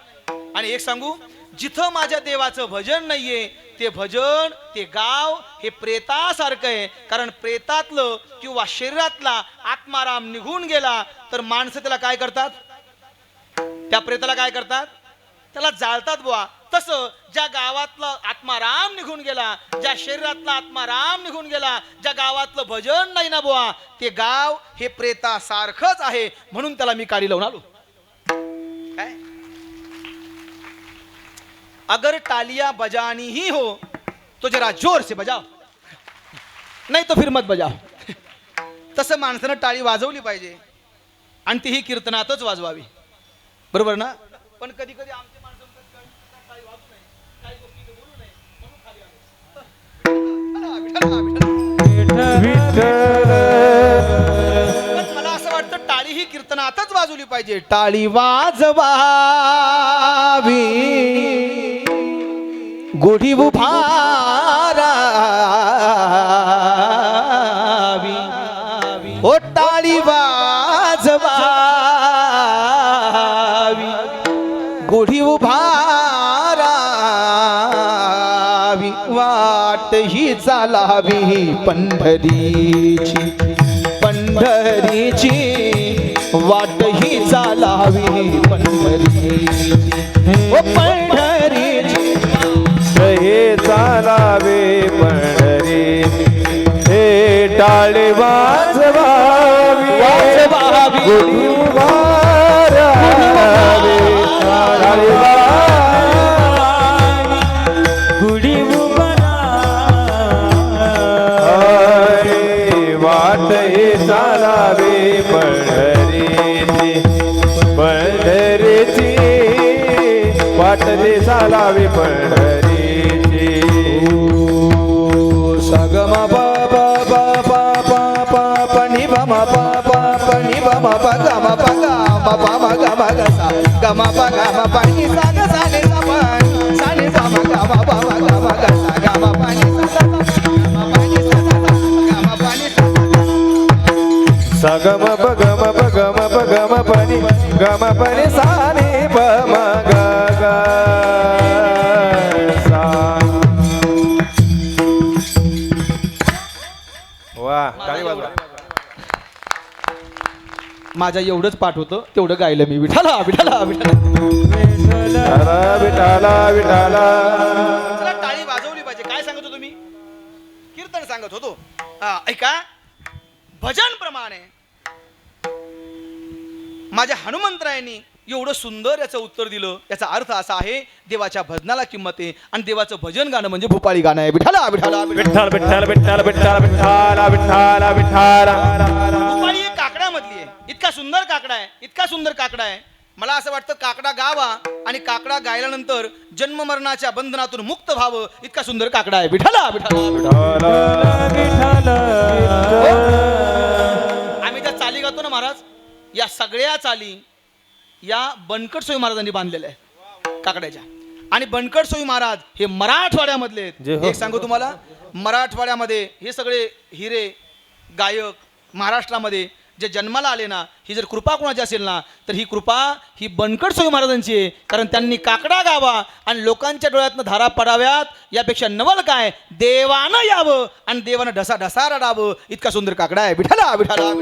आणि एक सांगू, जिथं माझ्या देवाचं भजन नाहीये, ते भजन, ते गाव हे प्रेतासारखं आहे. कारण प्रेतातलं किंवा शरीरातला आत्माराम निघून गेला तर माणसं त्याला काय करतात? त्या प्रेताला काय करतात? त्याला जाळतात बुवा. तसं ज्या गावातला आत्माराम निघून गेला, ज्या शरीरातला आत्माराम निघून गेला, ज्या गावातलं भजन नाही ना बुवा, ते गाव हे प्रेतासारखंच आहे. म्हणून त्याला मी काडी लावून आलो. काय? अगर टालिया बजानी ही हो तो जरा जोर से बजाओ, नाही तो फिर मत बजाओ. तसं माणसानं टाळी वाजवली पाहिजे, आणि तीही कीर्तनातच वाजवावी. बरोबर ना? पण कधी कधी आमचे माणसं टाळी वाजवू नये, काही गोष्टी बोलू नये, म्हणून खाली आलो. पण मला असं वाटतं टाळी ही कीर्तनातच वाजवली पाहिजे. टाळी वाजवावी, गुढी उभारावी, ओ टाळी वाजवावी, गुढी उभारावी, वाट ही चालावी पंढरीची, पंढरीची वाट ही चालावी पंढरीची, ओ पंढरीची हे चालावे पंढरी, हे टाळे वाजवावी, वाजवावी, गुढी उभारावी, टाळे वाजवावी, गुढी हरे वाट हे चालावे पंढरीची, पंढरीची वाट हे चालावे पंढरीची. सगम प प प प प प प नि ब म प प प नि ब म प ग म प ग म प म ग म ग सा ग म प ग म प नि सा ग सा नि सा प सा नि सा म ग म प म ग म ग सा ग म प नि सा सा ग म प नि सा सा ग म प नि सा सा ग म प ग म प ग म प ग म प नि ग म प नि सा नि प म ग ग सा. वा, टाळी वाजवा. माझ्या एवढंच पाठ होतं, तेवढं गायलं मी. विठाला विठाला विठाला. विठाला विठाला विठाला. चला, टाळी वाजवली पाहिजे. काय सांगत होतो मी? कीर्तन सांगत होतो. ऐका, भजन प्रमाणे माझ्या हनुमंतरायांनी एवढं सुंदर याचं उत्तर दिलं. याचा अर्थ असा आहे, देवाच्या भजनाला किंमत आहे, आणि देवाचं भजन गाणं म्हणजे भूपाळी गाणं आहे. विठाला विठाला विठ्ठल विठ्ठल विठ्ठल विठ्ठल विठ्ठल विठ्ठल विठ्ठल. भूपाळी एक काकड्यामधली आहे. इतका सुंदर काकडा आहे, इतका सुंदर काकडा आहे. मला असं वाटतं काकडा गावा, आणि काकडा गायल्यानंतर जन्म मरणाच्या बंधनातून मुक्त व्हावं, इतका सुंदर काकडा आहे. विठाला विठाला. आम्ही ज्या चाली गातो ना महाराज, या सगळ्या चाली या बनकट सोई महाराजांनी बांधलेल्या आहे काकड्याच्या. आणि बनकट सोई महाराज हे मराठवाड्यामधले आहेत. एक सांगू तुम्हाला, मराठवाड्यामध्ये हे सगळे हिरे गायक महाराष्ट्रामध्ये जे जन्माला आले ना, ही जर कृपा कोणाची असेल ना, तर ही कृपा ही बनकट स्वामी महाराजांची आहे. कारण त्यांनी काकडा गावा आणि लोकांच्या डोळ्यातनं धारा पडाव्यात, यापेक्षा नवल काय, देवानं यावं आणि देवानं ढसा ढसा रडावं, इतका सुंदर काकडा आहे. विठाला विठाला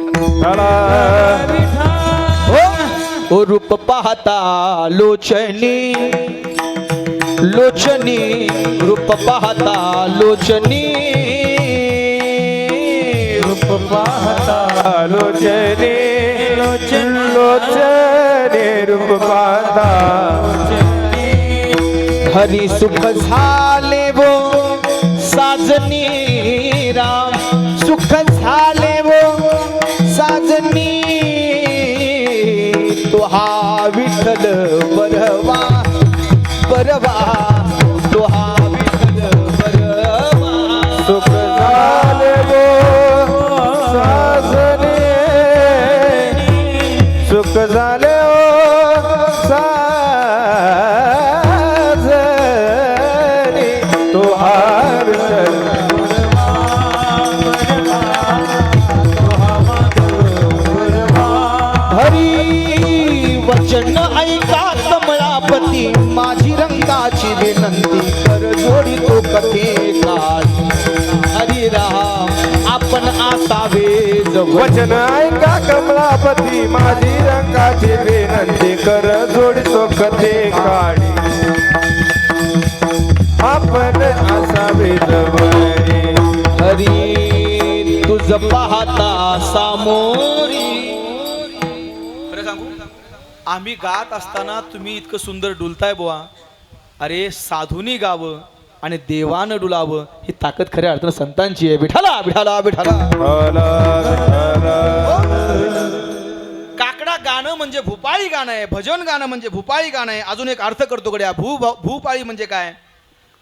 हो रूप पाहता लोचनी लोचनी, रूप पाहता लोचनी, रूप पाहता लोचने लोचने रूप पाहता हरी सुख झाले वो साजनी राम, सुख झाले वो साजनी, तो हा विठ्ठल बरवा बरवा, तो हा विठ्ठल बरवा. सुख झाले वो साजने, सुख झाले ओ साजने, तो हार हरी वचन ऐका कमळापती, माझी रंगाची विनंती कर जोडी तो कथे काळी. हरी राम आपण असावे जवळ, वचन ऐका कमलापती, माझी रंगाची विनंती कर जोडतो कथे काढी. आपण असावे जवळी, हरी तुझ पाहता सामोरी. खरं सांगू, आम्ही गात असताना तुम्ही इतकं सुंदर डुलताय बुवा. अरे साधूनी गावं आणि देवानं डुलावं, ही ताकद खऱ्या अर्थानं संतांची आहे. विठाला विठाला विठाला. काकडा गाणं म्हणजे भूपाळी गाणं आहे, भजन गाणं म्हणजे भूपाळी गाणं आहे. अजून एक अर्थ करतो गड्या. भूपाळी म्हणजे काय?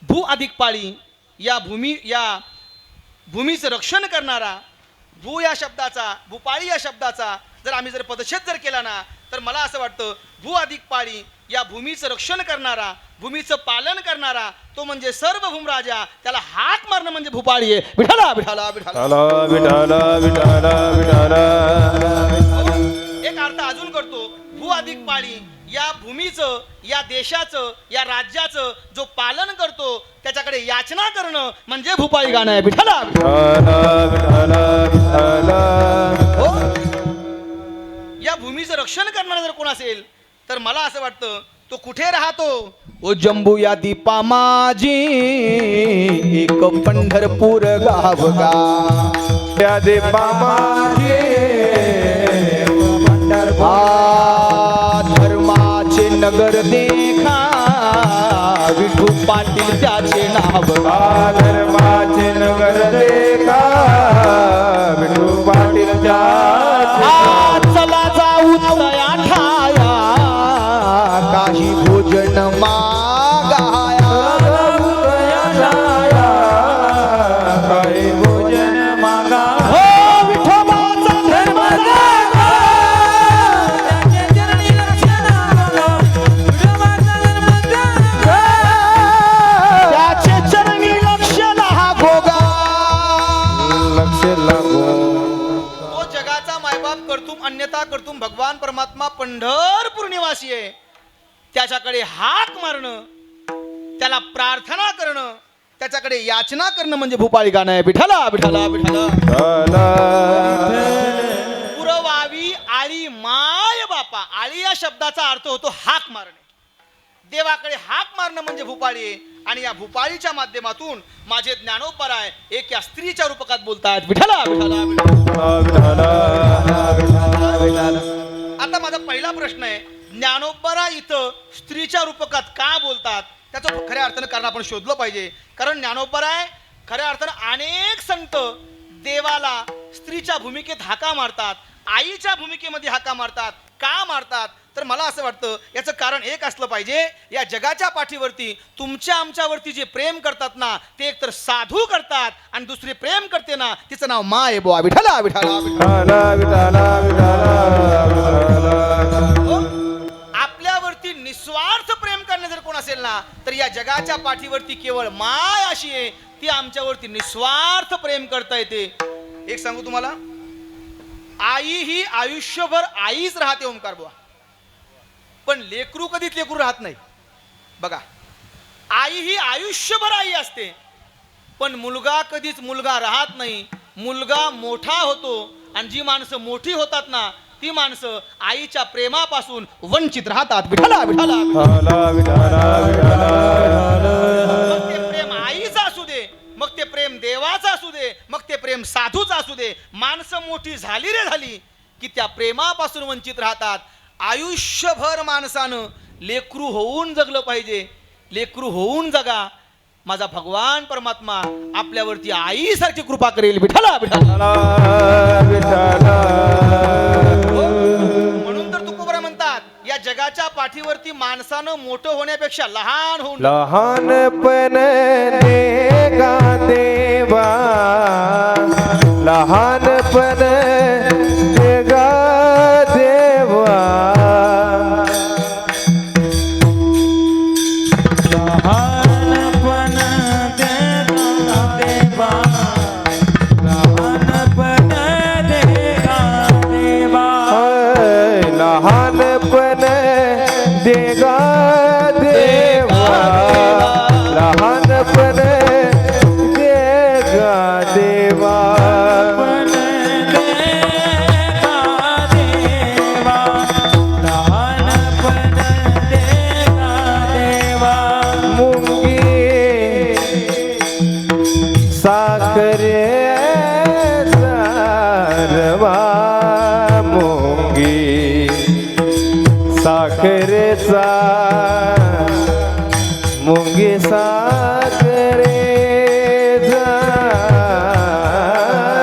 भू अधिक पाळी, या भूमीचं रक्षण करणारा. भू या शब्दाचा, भूपाळी या शब्दाचा जर आम्ही जर पदच्छेद जर केला ना, तर मला असं वाटतं भू अधिक पाळी, या भूमीचं रक्षण करणारा, भूमीचं पालन करणारा, तो म्हणजे सर्व भूमराजा. त्याला हाक मारणं म्हणजे भूपाळी आहे. विठाला विठाला विठाला. विठाला विठाला विठाला. एक अर्थ अजून करतो. भू अधिक पाळी, या भूमीचं, या देशाचं, या राज्याचं जो पालन करतो, त्याच्याकडे याचना करणं म्हणजे भूपाळी गाणं आहे. विठाला हो. या भूमीचं रक्षण करणारा जर कोण असेल, तर मला असं वाटतं तो कुठे राहतो. ओ जंबू या दीपा माझी, एक पंढरपूर गाव गा, त्या दीपा माझी धर्माचे नगर देखा, विठू पाटील त्याचे नाव गा. धर्माचे नगर देखा, विठू पाटील चला जाऊ तया ठाया, काही भोजन मागाया. काही भोजन मागा. हो विठोबाचा धर्म जागा, त्याचे चरणी लक्ष लहा गोगा. लक्ष लागो. तो जगाचा मायबाप करतुम अन्यथा करतुम भगवान परमात्मा पंढरपूर निवासी आहे. त्याच्याकडे हाक मारणं, त्याला प्रार्थना करणं, त्याच्याकडे याचना करणं म्हणजे भूपाळी गाणं आहे. विठाला विठाला विठाला. पुरवावी आळी माय बापा. आळी या शब्दाचा अर्थ होतो हाक मारणे. देवाकडे हाक मारणं म्हणजे भूपाळी आहे. आणि या भूपाळीच्या माध्यमातून माझे ज्ञानोबराय एक या स्त्रीच्या रूपकात बोलतात. विठाला विठाला विठाला. आता माझा पहिला प्रश्न आहे, ज्ञानोबराय इथं स्त्रीच्या रूपकात का बोलतात, त्याचं खऱ्या अर्थानं कारण आपण शोधलं पाहिजे. कारण ज्ञानोबराय खऱ्या अर्थानं अनेक संत देवाला स्त्रीच्या भूमिकेत हाका मारतात, आईच्या भूमिकेमध्ये हाका मारतात. का मारतात? तर मला असं वाटतं याचं कारण एक असलं पाहिजे. या जगाच्या पाठीवरती तुमच्या आमच्यावरती जे प्रेम करतात ना, ते एकतर साधू करतात आणि दुसरी प्रेम करते ना, तिचं नाव मा आहे बुवा. विठाला विठाला आपल्यावरती निस्वार्थ प्रेम करणे जर कोण असेल ना, तर या जगाच्या पाठीवरती केवळ माय अशी आहे, ती आमच्यावरती निस्वार्थ प्रेम करता येते. एक सांगू तुम्हाला, आई ही आयुष्यभर आईच राहते ओंकार बुवा, पण लेकरू कधीच लेकरू राहत नाही. बघा, आई ही आयुष्यभर आई असते, पण मुलगा कधीच मुलगा राहत नाही. मुलगा मोठा होतो आणि जी माणसं मोठी होतात ना ती माणसं आईच्या प्रेमापासून वंचित राहतात. विठ्ठला विठ्ठला विठ्ठला विठ्ठला विठ्ठला. मग ते प्रेम आईचं असू दे, मग ते प्रेम देवाचं असू दे, मग ते प्रेम साधूचं असू दे, माणसं मोठी झाली रे झाली की त्या प्रेमापासून वंचित राहतात. आयुष्यभर माणसानं लेकरू होऊन जगलं पाहिजे. लेकरू होऊन जगा. माझा भगवान परमात्मा आपल्यावरती आईसारखी कृपा करेल. विठ्ठला विठ्ठला. म्हणून तर तुकोबरा म्हणतात, या जगाच्या पाठीवरती माणसानं मोठं होण्यापेक्षा लहान होऊन लहानपण देगा देवा, लहानपण देगा देवा. लहानपण देगा देवा, लहानपण देगा देवा. लहानपण देगा देवा, लहानपण देगा देवा. पण देगा देवा, लहानपण देगा देवा. मुंगी साखरे सारवा, मुंगी साखरेचा, मुंगी साखरेचा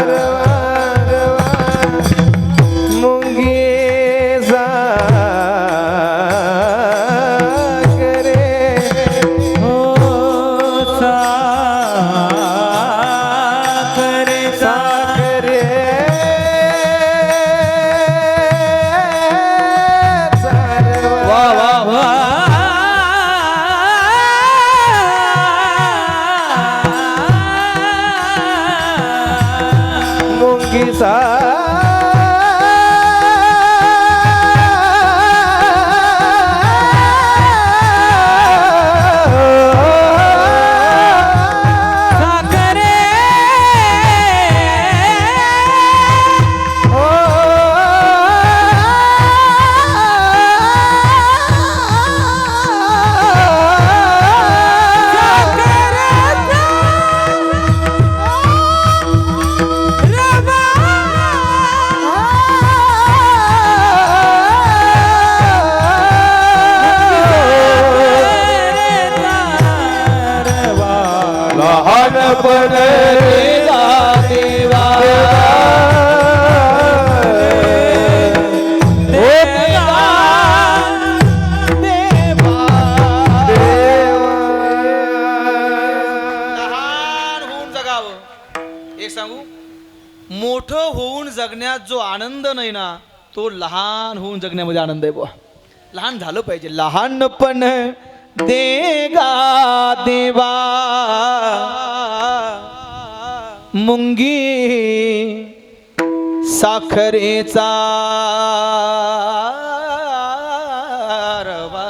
रवा, मुंगी साखरे. हो साखरे साखरे वा वा वा. मुंगी सा साखरे लहानपण देगा देवा, लहान होऊन जगावं. एक सांगू, मोठं होऊन जगण्यात जो आनंद नाही ना तो लहान होऊन जगण्यामध्ये आनंद आहे बुवा. लहान झालं पाहिजे. लहानपण देगा देवा, मुंगी साखरेचा रवा.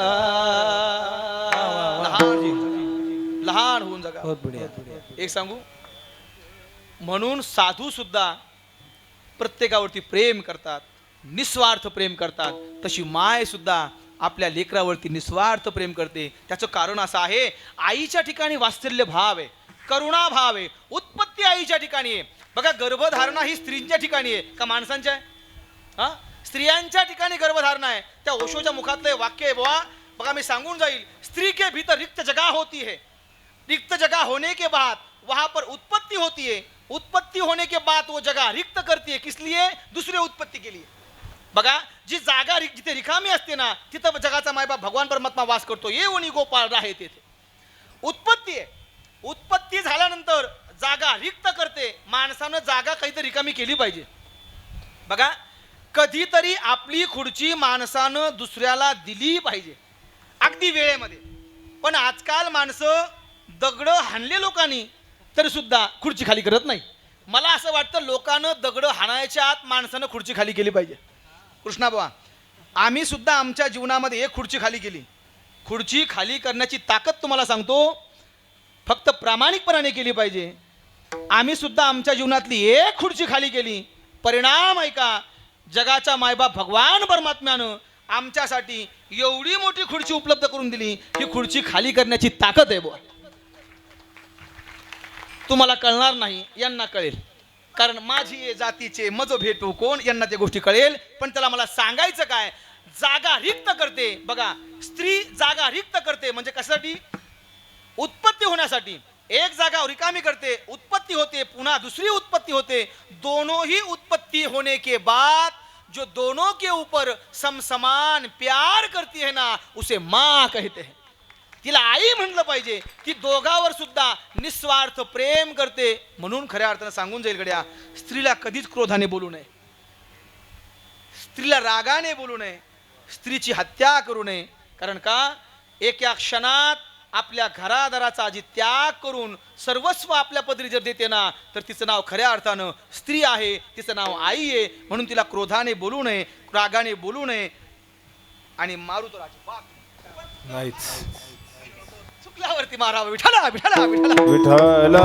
लहान होऊन जगा. एक सांगू, म्हणून साधू सुद्धा प्रत्येकावरती प्रेम करतात, निस्वार्थ प्रेम करतात. तशी माय सुद्धा आपल्या लेकरावरती निस्वार्थ प्रेम करते. त्याचं कारण असं आहे, आईच्या ठिकाणी वात्सल्य भाव आहे, करुणा भाव आहे. उत्पत्ती आईच्या ठिकाणी आहे. बघा, गर्भधारणा ही स्त्रीच्या ठिकाणी आहे का माणसांच्या आहे? हा, स्त्रियांच्या ठिकाणी गर्भधारणा आहे. त्या ओशोच्या मुखातलं वाक्य आहे बुवा. बघा, मी सांगून जाईल. स्त्री के भीतर रिक्त जगह होती है, रिक्त जगह होने के बाद वहां पर उत्पत्ति होती है, उत्पत्ति होने के बाद वो जगह रिक्त करती है. किस लिए? दुसरे उत्पत्ति के लिए. बघा, जी जागा जिथे रिकामी असते ना तिथं जगाचा मायबाप भगवान परमात्मा वास करतो. ये उनी गोपाळ राहे तेथे. उत्पत्ती आहे. उत्पत्ती झाल्यानंतर जागा रिक्त करते. माणसानं जागा काहीतरी रिकामी केली पाहिजे. बघा, कधीतरी आपली खुर्ची माणसानं दुसऱ्याला दिली पाहिजे, अगदी वेळेमध्ये. पण आजकाल माणसं दगड हाणले लोकांनी तरी सुद्धा खुर्ची खाली करत नाही. मला असं वाटतं लोकांना दगड हाणायच्या आत माणसानं खुर्ची खाली केली पाहिजे. कृष्णाबा, आम्ही सुद्धा आमच्या जीवनामध्ये एक खुर्ची खाली केली. खुर्ची खाली करण्याची ताकद तुम्हाला सांगतो, फक्त प्रामाणिकपणाने केली पाहिजे. आम्ही सुद्धा आमच्या जीवनातली एक खुर्ची खाली केली. परिणाम ऐका, जगाचा मायबाप भगवान परमात्म्यानं आमच्यासाठी एवढी मोठी खुर्ची उपलब्ध करून दिली. ही खुर्ची खाली करण्याची ताकद आहे बुवा. तुम्हाला कळणार नाही, यांना कळेल. कारण माझी जातीचे मज भेटू कोण, यांना त्या गोष्टी कळेल. पण त्याला मला सांगायचं काय, जागा रिक्त करते. बघा, स्त्री जागा रिक्त करते म्हणजे कशासाठी? उत्पत्ती होण्यासाठी. एक जागा रिकामी करते, उत्पत्ती होते, पुन्हा दुसरी उत्पत्ती होते. दोनों ही उत्पत्ति होने के बाद जो दोनों के ऊपर समसमान प्यार करती है ना, उसे माँ कहते हैं. तिला आई म्हणलं पाहिजे. ती दोघावर सुद्धा निस्वार्थ प्रेम करते. म्हणून खऱ्या अर्थानं सांगून जाईल गड्या, स्त्रीला कधीच क्रोधाने बोलू नये, स्त्रीला रागाने बोलू नये, स्त्रीची हत्या करू नये. कारण का, एका क्षणात आपल्या घरादाराचा आजी त्याग करून सर्वस्व आपल्या पदरी जर देते ना, तर तिचं नाव खऱ्या अर्थानं स्त्री आहे, तिचं नाव आई आहे. म्हणून तिला क्रोधाने बोलू नये, रागाने बोलू नये. आणि मारू तर अजिबात नाहीच. चुकल्यावरती मारावं. विठाला विठाला विठाला विठ्ठल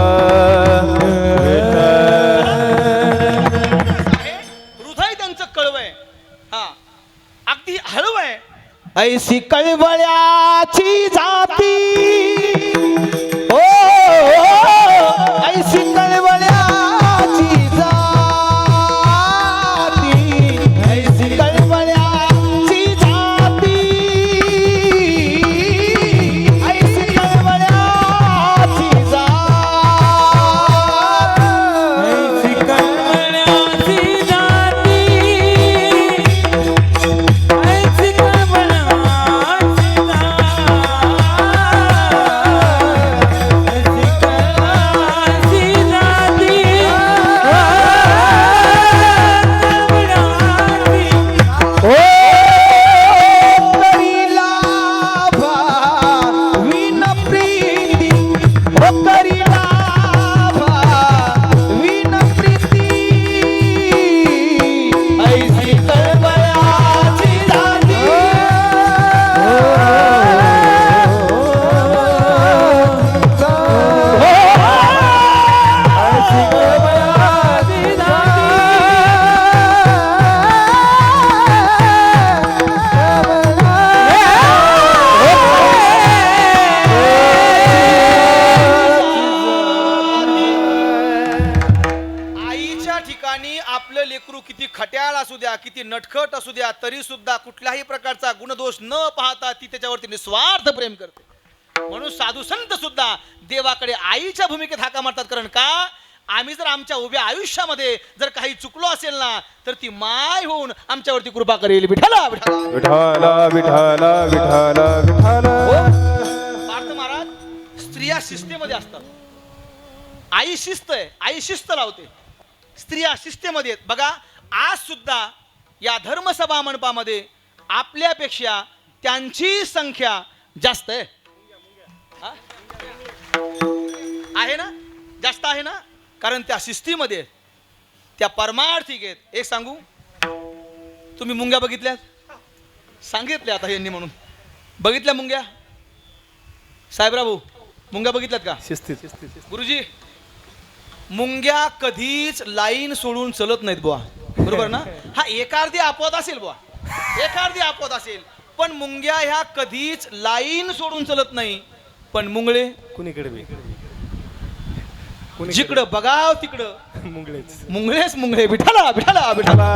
हृदय त्यांचं कळवय, हा अगदी हळवय. ऐसी कळवळ्याची जाती, ओ ऐसी कळवळ्याची जाती, ऐसी कळवळ्याची जाती, ऐसी कळवळ्याची जात, ऐसी कळवळ्याची जाती, ऐसी कळवळ्याची आपलं लेकरू किती खट्याळ असू द्या, किती नटखट असू द्या, तरी सुद्धा कुठल्याही प्रकारचा गुणदोष न पाहता ती त्याच्यावरती निस्वार्थ प्रेम करते. म्हणून साधू संत सुद्धा देवाकडे आईच्या भूमिकेत हाका मारतात. कारण का, आम्ही जर आमच्या उभ्या आयुष्यामध्ये जर काही चुकलो असेल ना, तर ती माय होऊन आमच्यावरती कृपा करेल. विठ्ठला विठ्ठला विठ्ठला विठ्ठला विठ्ठला विठ्ठला. पार्थ महाराज, स्त्रिया शिस्तीमध्ये असतात. आई शिस्त आहे, आई शिस्त लावते, स्त्रिया शिस्तीमध्ये आहेत. बघा, आज सुद्धा या धर्मसभा मंडपामध्ये आपल्यापेक्षा त्यांची संख्या जास्त आहे. हा? आहे ना, जास्त आहे ना, कारण त्या शिस्तीमध्ये आहेत, त्या परमार्थिक आहेत. एक सांगू, तुम्ही मुंग्या बघितल्यात? सांगितल्या आता यांनी म्हणून. बघितल्या मुंग्या? साहेबराव, मुंग्या बघितल्यात का? शिस्तीत. गुरुजी, मुंग्या कधीच लाईन सोडून चलत नाहीत बुवा, बरोबर ना? हा एखादी अपवाद असेल बुवा, एखादी अपवाद असेल, पण मुंग्या ह्या कधीच लाईन सोडून चलत नाही. पण मुंगळे कुणीकडे बी जिकडं बघाव तिकडं मुंगळेच मुंगळेच मुंगळे. विठाला विठाला विठाला.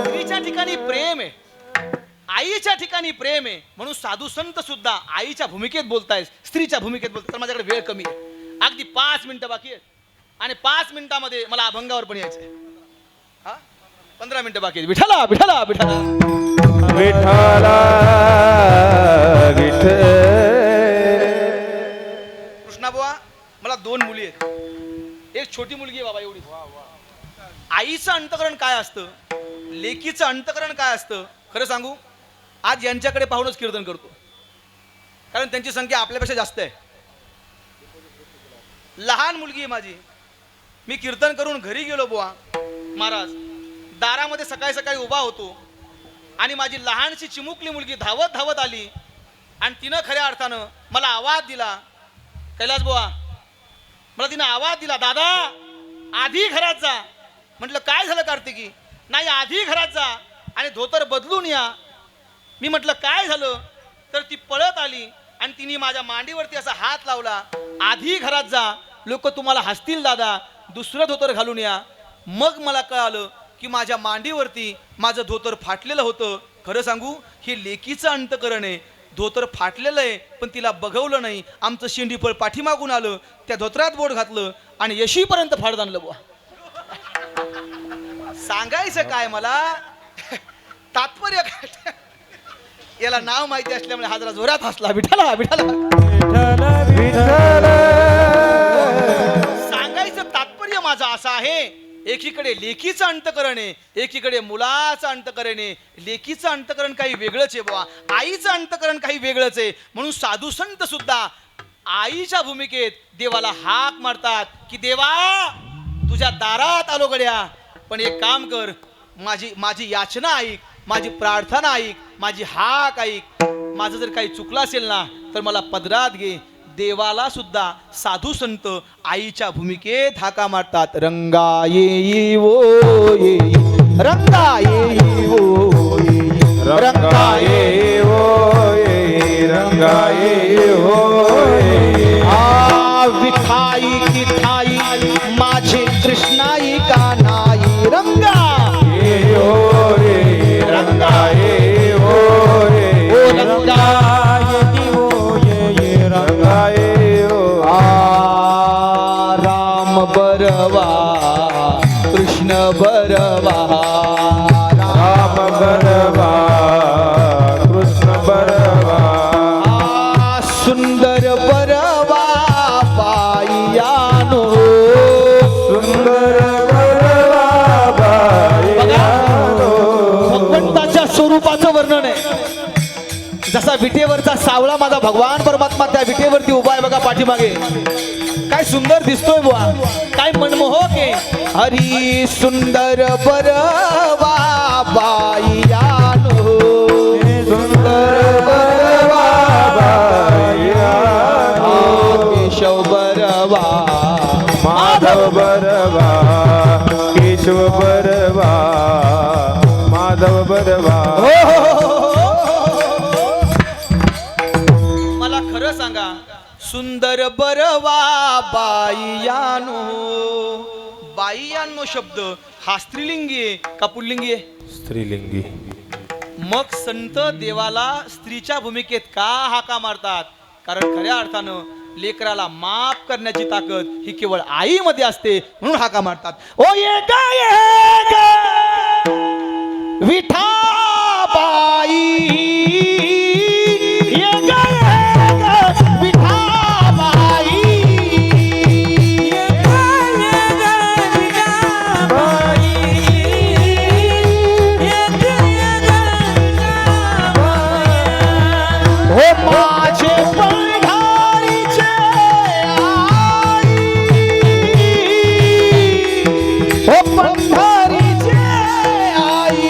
स्त्रीच्या ठिकाणी प्रेम आहे, आईच्या ठिकाणी प्रेम आहे. म्हणून साधू संत सुद्धा आईच्या भूमिकेत बोलताय, स्त्रीच्या भूमिकेत बोलताय. तर माझ्याकडे वेळ कमी आहे, अगदी 5 मिनिटं बाकी आहेत, आणि 5 मिनिटामध्ये मला अभंगावर पण यायचंय. हा, 15 मिनिटं बाकी आहेत. विठाला विठाला विठाला विठ्ठला विठ्ठल. कृष्णा बुवा, मला 2 मुली आहेत, एक छोटी मुलगी आहे बाबा एवढी. आईचं अंतकरण काय असतं, लेकीचं अंतकरण काय असतं, खरं सांगू, आज यांच्याकडे पाहूनच कीर्तन करतो. कारण त्यांची संख्या आपल्यापेक्षा जास्त आहे. लहान मुलगी आहे माझी. मी कीर्तन करून घरी गेलो बुवा महाराज. दारामध्ये सकाळी सकाळी उभा होतो आणि माझी लहानशी चिमुकली मुलगी धावत धावत आली आणि तिनं खऱ्या अर्थानं मला आवाज दिला. कैलास बुवा, मला तिनं आवाज दिला, दादा आधी घरात जा. म्हटलं काय झालं कार्तिकी? नाही आधी घरात जा आणि धोतर बदलून या. मी म्हटलं काय झालं? तर ती पळत आली आणि तिने माझ्या मांडीवरती असा हात लावला. आधी घरात जा, लोक तुम्हाला हसतील दादा, दुसरं धोतर घालून या. मग मला कळालं की माझ्या मांडीवरती माझं धोतर फाटलेलं होतं. खरं सांगू, हे लेकीचं अंतकरण आहे. धोतर फाटलेलं आहे पण तिला बघवलं नाही. आमचं शेंडीफळ पाठीमागून आलं, त्या धोतरात बोट घातलं आणि यशीपर्यंत फाडत आणलं बुवा. सांगायचं काय मला, तात्पर्य काय? याला नाव माहिती असल्यामुळे हा जरा जोरात हसला. विठाला विठाला. सांगायचं तात्पर्य माझं असं आहे, एकीकडे लेकीचं अंतकरण आहे, एकीकडे मुलाचं अंतकरण आहे. लेकीचं अंतकरण काही वेगळंच आहे बुवा, आईचं अंतकरण काही वेगळंच आहे. म्हणून साधू संत सुद्धा आईच्या भूमिकेत देवाला हाक मारतात की देवा तुझ्या दारात आलो गड्या, पण एक काम कर, माझी याचना ऐक, माझी प्रार्थना ऐक, माझी हाक ऐक. माझं जर काही चुकलं असेल ना तर मला पदरात घे. देवाला सुद्धा साधू संत आईच्या भूमिकेत हाका मारतात. रंगा येई वो येई, रंगा येई वो येई, रंगा ये वो ये, रंगा ये हो ये. विठाई की ठाई माझे कृष्णाई का नाही. रंगा ये हो रे, रंगा ये हो रे. ओ रंगा रंगा ये हो. राम बरवा कृष्ण बरवा, राम बरवा कृष्ण बरवा. सुंदर बरवा पायानो. सुंदर बरवा बायानो. भगवंताच्या स्वरूपाचं वर्णन आहे. जसा विटेवरचा सावळा माझा भगवान परमात्मा त्या विटेवरती उभा आहे बघा पाठीमागे. काय सुंदर दिसतोय बुवा, काय मनमोहक आहे. हरी सुंदर बरवा बायानो. सुंदर बरवा बायानो. केशव बरवा माधव बरवा, केशव बरवा, माधव बरवा. मला खरं सांगा, सुंदर बरवा बाईयानो. बाईयानो शब्द हा स्त्रीलिंगी आहे का पुल्लिंगी आहे? स्त्रीलिंगी. मग संत देवाला स्त्रीच्या भूमिकेत का हाका मारतात? कारण खऱ्या अर्थानं लेकराला माफ करण्याची ताकद ही केवळ आईमध्ये असते, म्हणून हाका मारतात. ओ ये गा विठाबाई, ये गा विठाबाई, ये गा विठाबाई, ये गा हो माझे पंढरीचे आई, हो पंढरीचे आई,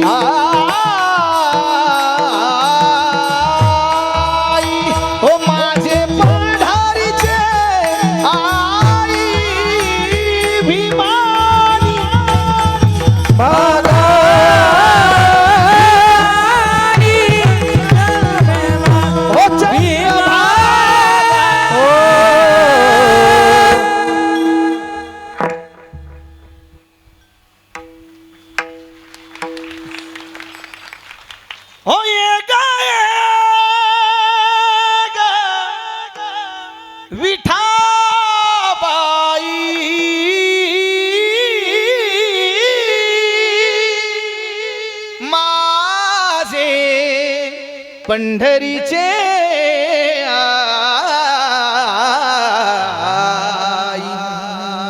आई, हो माझे पंढरीचे आई, भीमानी हो चंद्रभागा. हो ये गाय विठाबाई, माझे पंढरीचे आई.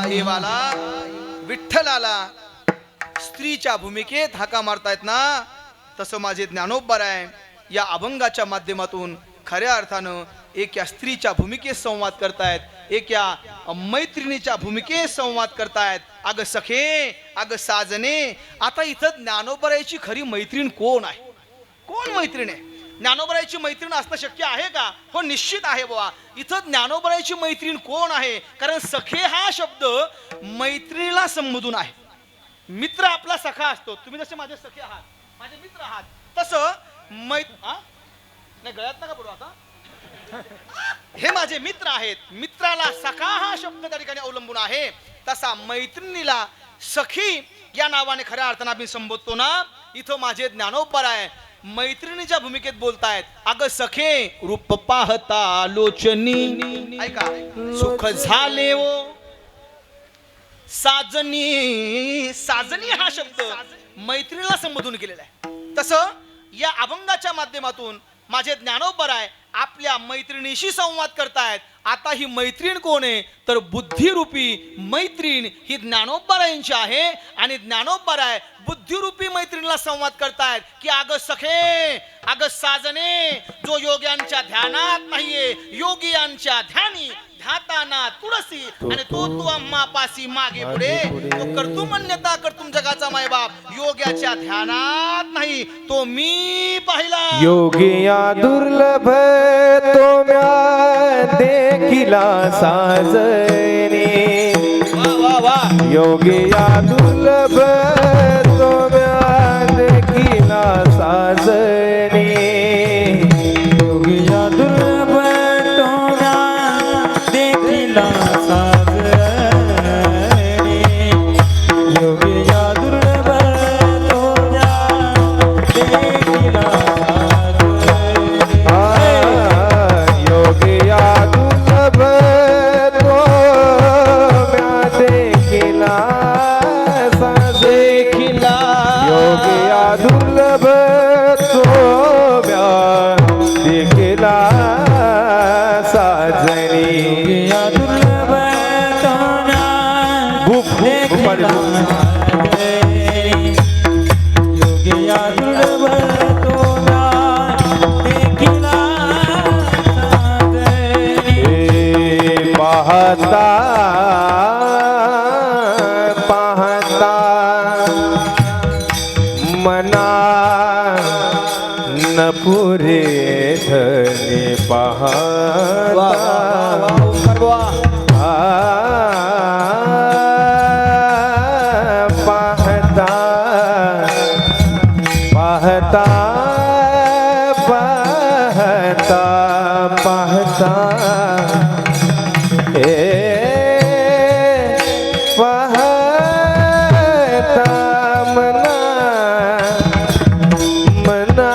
देवाला विठ्ठलाला स्त्रीच्या भूमिकेत हाका मारतायत ना, तसं माझे ज्ञानोबा आहे या अभंगाच्या माध्यमातून खऱ्या अर्थानं एक या स्त्रीच्या भूमिकेत संवाद करतायत. एक या मैत्रिणीच्या भूमिकेत संवाद करतायत. अग सखे, अग साजने. आता इथं ज्ञानोबरायची खरी मैत्रीण कोण आहे? कोण मैत्रीण आहे? ज्ञानोबरायची मैत्रीण असणं शक्य आहे का? हो, निश्चित आहे बाबा. इथं ज्ञानोबरायची मैत्रीण कोण आहे? कारण सखे हा शब्द मैत्रिणीला संबोधून आहे. मित्र आपला सखा असतो. तुम्ही जसे माझे सखे आहात, माझे मित्र आहात, तसं नाही गळ्यात नका पडू आता. हे माझे मित्र आहेत. मित्राला सखा हा शब्द त्या ठिकाणी अवलंबून आहे. तसा मैत्रिणीला सखी या नावाने खऱ्या अर्थाने आम्ही संबोधतो ना. इथं माझे ज्ञानोबराय मैत्रिणीच्या भूमिकेत बोलतायत. अग सखे, रूप पाहता लोचनी, ऐका, सुख झाले ओ साजनी. साजनी हा शब्द मैत्रिणीला संबोधून केलेला आहे. तसं या अभंगाच्या माध्यमातून माझे ज्ञानोबराय आपल्या मैत्रिणीशी संवाद करतायत. आता ही मैत्रीण कोण आहे? तर बुद्धिरूपी मैत्रीण ही ज्ञानोबरायांची आहे. आणि ज्ञानोबराय बुद्धिरूपी मैत्रिणीला संवाद करतायत की अग सखे, अग साजने, जो योग्यांच्या ध्यानात नाहीये, योगियांच्या ध्यानी ध्याताना तुळसी. आणि तो आम्हा पासी मागे पुढे, तो कर्तुम अन्यता कर्तुम जगाचा मायबाप, योग्याच्या ध्यानात नाही, तो मी पाहिला. योगिया दुर्लभ तो म्या देखिला साजनी. वा वा वा. योगिया दुर्लभ तो म्या देखिला साजनी. योगिया दुर्लभ तोरा देखिला साजनी. योगिया दुर्लभ तोरा देखिला साजनी. योगिया दुर्लभ तो म्या देखिला देखिला योगिया दुर्लभ तो म्या देखिला साजनी. योगिया दुर्लभ तोरा देखिला साजनी. योगिया दुर्लभ तोरा देखिला साजनी. पाहता पाहता मना न पुरे धने पाहता. पाहता पाहता पाहता पाहता पाहता मना मना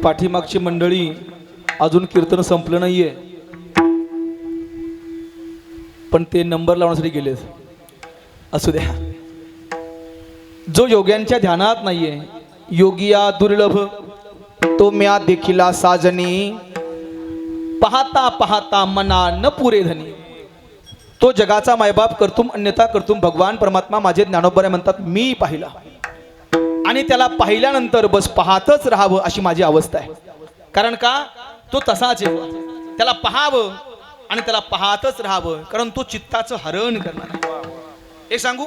पाठीमागची मंडळी अजून कीर्तन संपलं नाहीये, पण ते नंबर लावण्यासाठी गेलेत. असू द्या. जो योग्यांच्या ध्यानात नाहीये, योगिया दुर्लभ तो म्या देखिला साजनी, पाहता पाहता मना न पुरे धनी. तो जगाचा मायबाप करतुम अन्यथा करतुम भगवान परमात्मा माझे ज्ञानोबराय म्हणतात मी पाहिला, आणि त्याला पाहिल्यानंतर बस पाहतच राहावं अशी माझी अवस्था आहे. कारण का तो तसाच आहे, त्याला पाहावं आणि त्याला पाहतच राहावं, कारण तो चित्ताचं हरण करणार आहे. हे सांगू,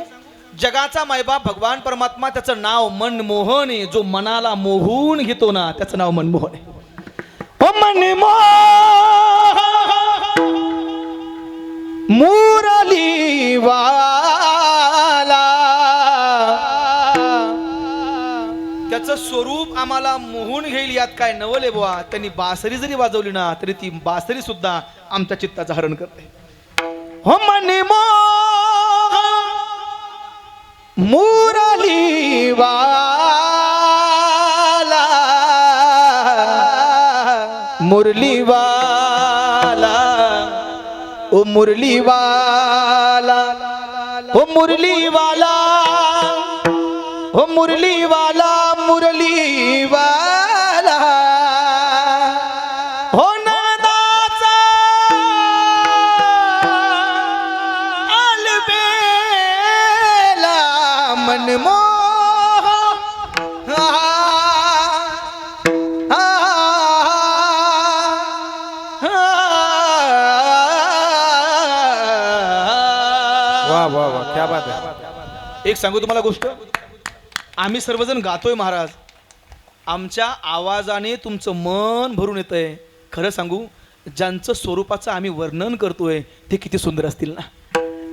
जगाचा मायबाप भगवान परमात्मा त्याचं नाव मनमोहन आहे. जो मनाला मोहून घेतो ना त्याचं नाव मनमोहन आहे. ओ मनमोहन मुरली वाला, त्याचं स्वरूप आम्हाला मोहून घेईल यात काय नवले बुवा. त्यांनी बासरी जरी वाजवली ना तरी ती बासरी सुद्धा आमच्या चित्ताचं हरण करते. हो मनमोहन मुरली वाला, मुरली वाला, ओ मुरली वाला, ओ मुरली वाला, ओ मुरली वाला, मुरली वाला, हो नंदाचा अलबेला मनमोहन. वाह वाह वाह, क्या बात है. एक सांगू तुम्हाला गोष्ट, आम्ही सर्वजण गातोय महाराज, आमच्या आवाजाने तुमचं मन भरून येतंय. खरं सांगू, ज्यांचं स्वरूपाचं आम्ही वर्णन करतोय ते किती सुंदर असतील ना,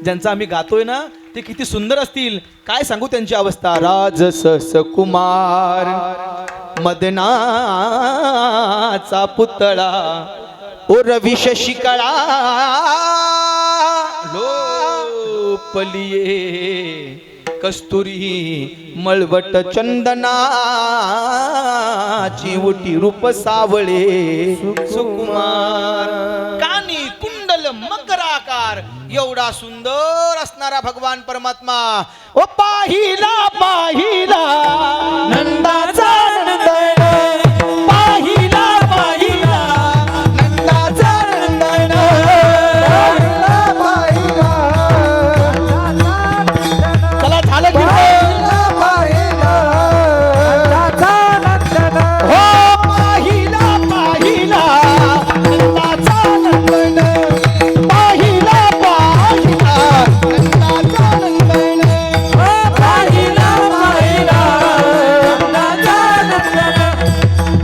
ज्यांचं आम्ही गातोय ना ते किती सुंदर असतील. काय सांगू त्यांची अवस्था. राजस कुमार मदनाचा पुतळा, ओ रविश शिकळा लोपलिये, कस्तुरी मळवट चंदनाची उटी रूप सावळे सुकुमार. कानी कुंडल मकराकार एवढा सुंदर असणारा भगवान परमात्मा. ओ पाहिला पाहिला नंदाचा नंदन, पाहिला पाहिला नंदाचा नंदन, चला झालं की हो. पाहिला पाहिला नंदाचा नंदन, पाहिला पाहिला नंदाचा नंदन, पाहिला पाहिला नंदाचा नंदन,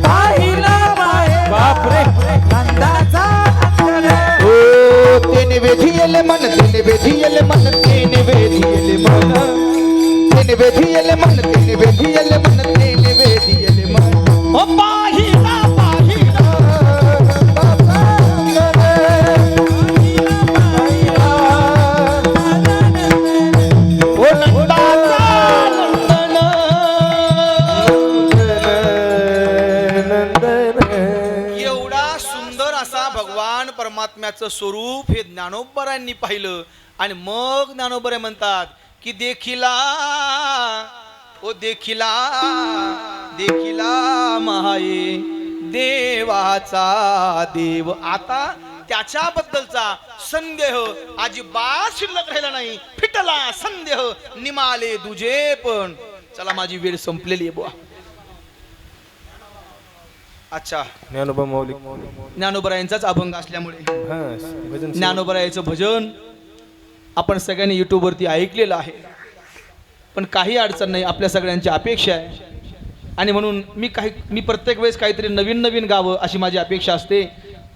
पाहिला पाहिला बापरे नंदाचा नंदन. ओ तेने वेधियले मन, तेने वेधियले मन, तेने वेधियले मन, तेने वेधियले मन, तेने वेधियले मन, तेने वेधियले मन. ओ पाहिला पाहिला ओ नंदाचा नंदन. एवढा सुंदर असा भगवान परमात्म्याचं स्वरूप हे ज्ञानोबरायांनी पाहिलं, आणि मग ज्ञानोबराय म्हणतात की देखिला, ओ देखिला, देखिला माये देवाचा देव. आता त्याच्याबद्दलचा संदेह अजिबात शिल्लक राहिला नाही. फिटला संदेह निमाले दुजे पण. चला माझी वेळ संपलेली आहे बुवा. अच्छा, ज्ञानोबा मौलिक. ज्ञानोबरायांचाच अभंग असल्यामुळे हा, भजन ज्ञानोबरायाचं भजन आपण सगळ्यांनी यूट्यूबवरती ऐकलेलं आहे, पण काही अडचण नाही. आपल्या सगळ्यांची अपेक्षा आहे, आणि म्हणून मी प्रत्येक वेळेस काहीतरी नवीन नवीन गावं अशी माझी अपेक्षा असते.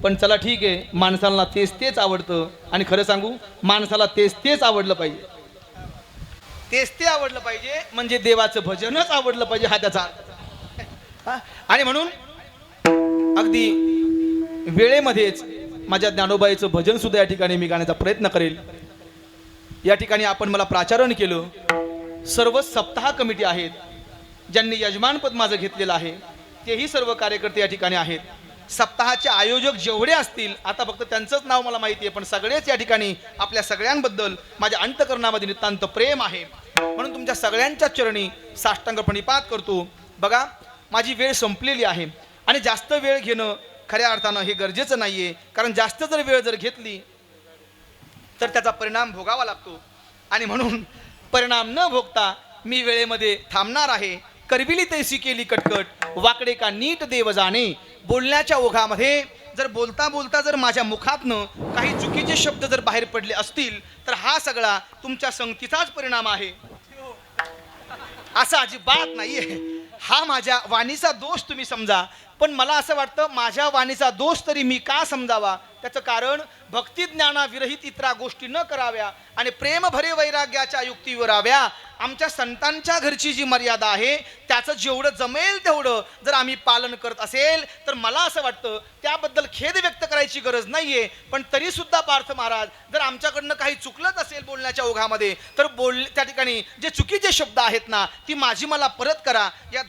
पण चला ठीक आहे, माणसाला तेच तेच आवडतं, आणि खरं सांगू माणसाला तेच तेच आवडलं पाहिजे. तेच ते आवडलं पाहिजे म्हणजे देवाचं भजनच आवडलं पाहिजे हा त्याचा अर्थ. आणि म्हणून अगदी वेळेमध्येच माझ्या ज्ञानोबाईचं भजन सुद्धा या ठिकाणी मी गाण्याचा प्रयत्न करेल. या ठिकाणी आपण मला प्राचारण केलं. सर्व सप्ताह कमिटी आहेत ज्यांनी यजमानपद माझं घेतलेलं आहे, तेही सर्व कार्यकर्ते या ठिकाणी आहेत. सप्ताहाचे आयोजक जेवढे असतील, आता फक्त त्यांचंच नाव मला माहिती आहे, पण सगळेच या ठिकाणी आपल्या सगळ्यांबद्दल माझ्या अंतकरणामध्ये नितांत प्रेम आहे. म्हणून तुमच्या सगळ्यांच्या चरणी साष्टांग प्रणिपात करतो. बघा, माझी वेळ संपलेली आहे आणि जास्त वेळ घेणं खऱ्या अर्थानं हे गरजेचं नाही आहे. कारण जास्त जर वेळ जर घेतली तर त्याचा परिणाम भोगावा लागतो. आणि म्हणून परिणाम न भोगता मी वेळेमध्ये थांबणार आहे. करविली तैसी केली कटकट, वाकडे का नीट देव जाणे. बोलण्याच्या ओघामध्ये जर बोलता बोलता जर माझ्या मुखातनं काही चुकीचे शब्द जर बाहेर पडले असतील तर हा सगळा तुमच्या संगतीचाच परिणाम आहे, असं अजिबात नाहीये. हा माझ्या वाणीचा दोष तुम्ही समजा. पण मला असं वाटतं, माझ्या वाणीचा दोष तरी मी का समजावा? त्याचं कारण भक्ती ज्ञानाविरहित इतरा गोष्टी न कराव्या आणि प्रेम भरे वैराग्याच्या युक्तीवर राहाव्या. आमच्या संतांच्या घरची जी मर्यादा आहे त्याचं जेवढं जमेल तेवढं जर आम्ही पालन करत असेल तर मला असं वाटतं त्याबद्दल खेद व्यक्त करायची गरज नाहीये. पण तरी सुद्धा पार्थ महाराज, जर आमच्याकडनं काही चुकलंच असेल बोलण्याच्या ओघामध्ये तर त्या ठिकाणी जे चुकीचे शब्द आहेत ना, ती माझी मला परत करा. या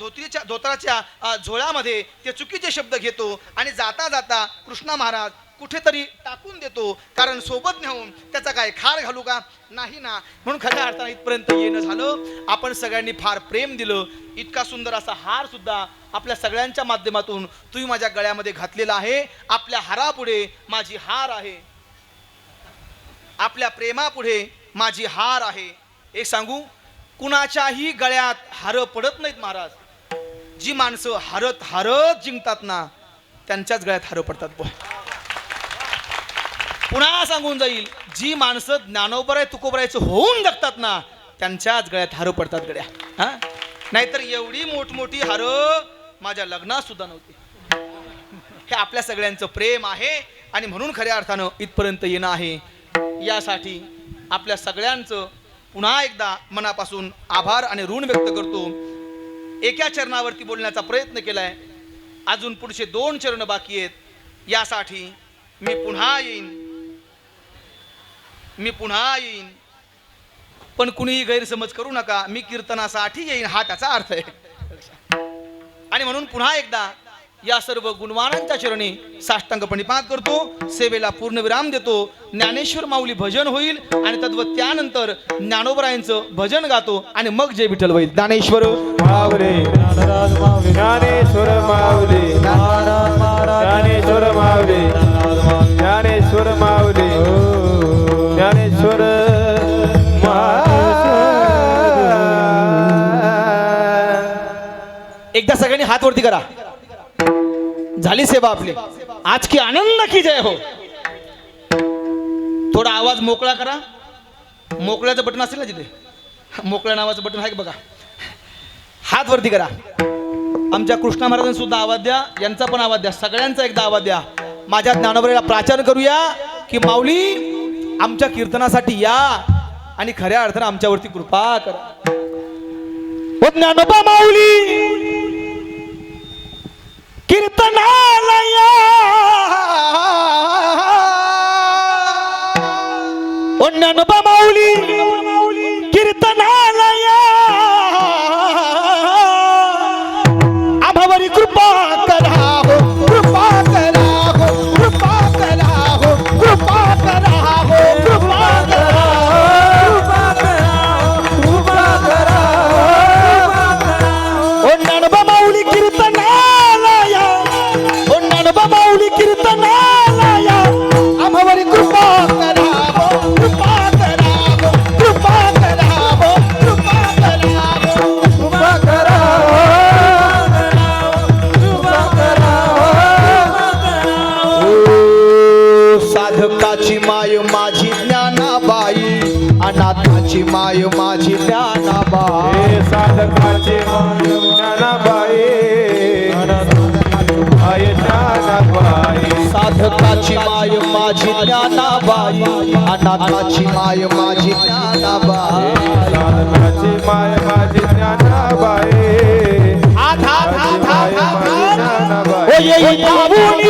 धोतराच्या झोळ्यामध्ये ते चुकीचे शब्द घेतो आणि जाता जाता कृष्णा महाराज कुठेतरी टाकून देतो. कारण सोबत नेऊन त्याचा काय खार घालू का? नाही ना. म्हणून खऱ्या अर्थानं इथपर्यंत येणं झालं. आपण सगळ्यांनी फार प्रेम दिलं. इतका सुंदर असा हार सुद्धा आपल्या सगळ्यांच्या माध्यमातून तुम्ही माझ्या गळ्यामध्ये घातलेला आहे. आपल्या हारापुढे माझी हार आहे, आपल्या प्रेमापुढे माझी हार आहे. एक सांगू, कुणाच्याही गळ्यात हार पडत नाहीत महाराज. जी माणसं हारत हारत जिंकतात ना, त्यांच्याच गळ्यात हार पडतात. पुन्हा सांगून जाईल, जी माणसं ज्ञानोबराय तुकोबरायचं होऊन जगतात ना, त्यांच्याच गळ्यात हार पडतात गड्या. हा, नाहीतर एवढी मोठमोठी हार माझ्या लग्नात सुद्धा नव्हती. हे आपल्या सगळ्यांचं प्रेम आहे आणि म्हणून खऱ्या अर्थानं इथपर्यंत येणं आहे. यासाठी आपल्या सगळ्यांचं पुन्हा एकदा मनापासून आभार आणि ऋण व्यक्त करतो. एका चरणावरती बोलण्याचा प्रयत्न केलाय, अजून पुढचे 2 चरण बाकी आहेत. यासाठी मी पुन्हा येईन, पण कुणीही गैरसमज करू नका. मी कीर्तनासाठी येईन हा त्याचा अर्थ आहे. आणि म्हणून पुन्हा एकदा या सर्व गुणवानांच्या चरणी साष्टांग प्रणिपात करतो. सेवेला पूर्ण विराम देतो. ज्ञानेश्वर माऊली भजन होईल आणि तद्वत त्यानंतर ज्ञानोबरायांचं भजन गातो आणि मग जय विठ्ठल होईल. ज्ञानेश्वर माऊली, ज्ञानेश्वर माऊली, ज्ञानेश्वर माऊली, ज्ञानेश्वर माऊली, ज्ञानेश्वर एकदा सगळ्यांनी हात वरती करा. झाली सेवा आपली. आज की आनंद की जय हो. थोडा आवाज मोकळा करा. मोकळ्याचं बटन असेल ना तिथे, मोकळ्या नावाचं बटन आहे बघा. हात वरती करा. आमच्या कृष्णा महाराजांना सुद्धा आवाज द्या, यांचा पण आवाज द्या, सगळ्यांचा एकदा आवाज द्या. माझ्या ज्ञानोबराला प्रार्थना करूया की माऊली आमच्या कीर्तनासाठी या आणि खऱ्या अर्थानं आमच्यावरती कृपा करा. ओ ज्ञानोबा माऊली कीर्तनाला या, ओ ज्ञानोबा माऊली कीर्तनाला या, आम्हावरी कृपा करा हो, कृपा करा हो, कृपा करा हो, कृपा करा हो, कृपा करा, कृपा करा, ओ ज्ञानोबा माऊली कीर्तनाला या, ओ ज्ञानोबा माऊली कीर्तनाला या, आम्हावरी कृपा करा हो, कृपा करा हो, कृपा करा हो, कृपा करा हो, कृपा करा, कृपा करा. साधकाची माय माझी ज्ञानाबाई, अनाथाची माय माझी ज्ञानाबाई. साधकाची माय ज्ञानाबाई, माय ज्ञानाबाई. साधकाची माय माझी ज्ञानाबाई, अनाथाची माय माझी ज्ञानाबाई. साधकाची माय माझी ज्ञानाबाई, हात हात हात हात हात ज्ञानाबाई. ओ ये बाबूनी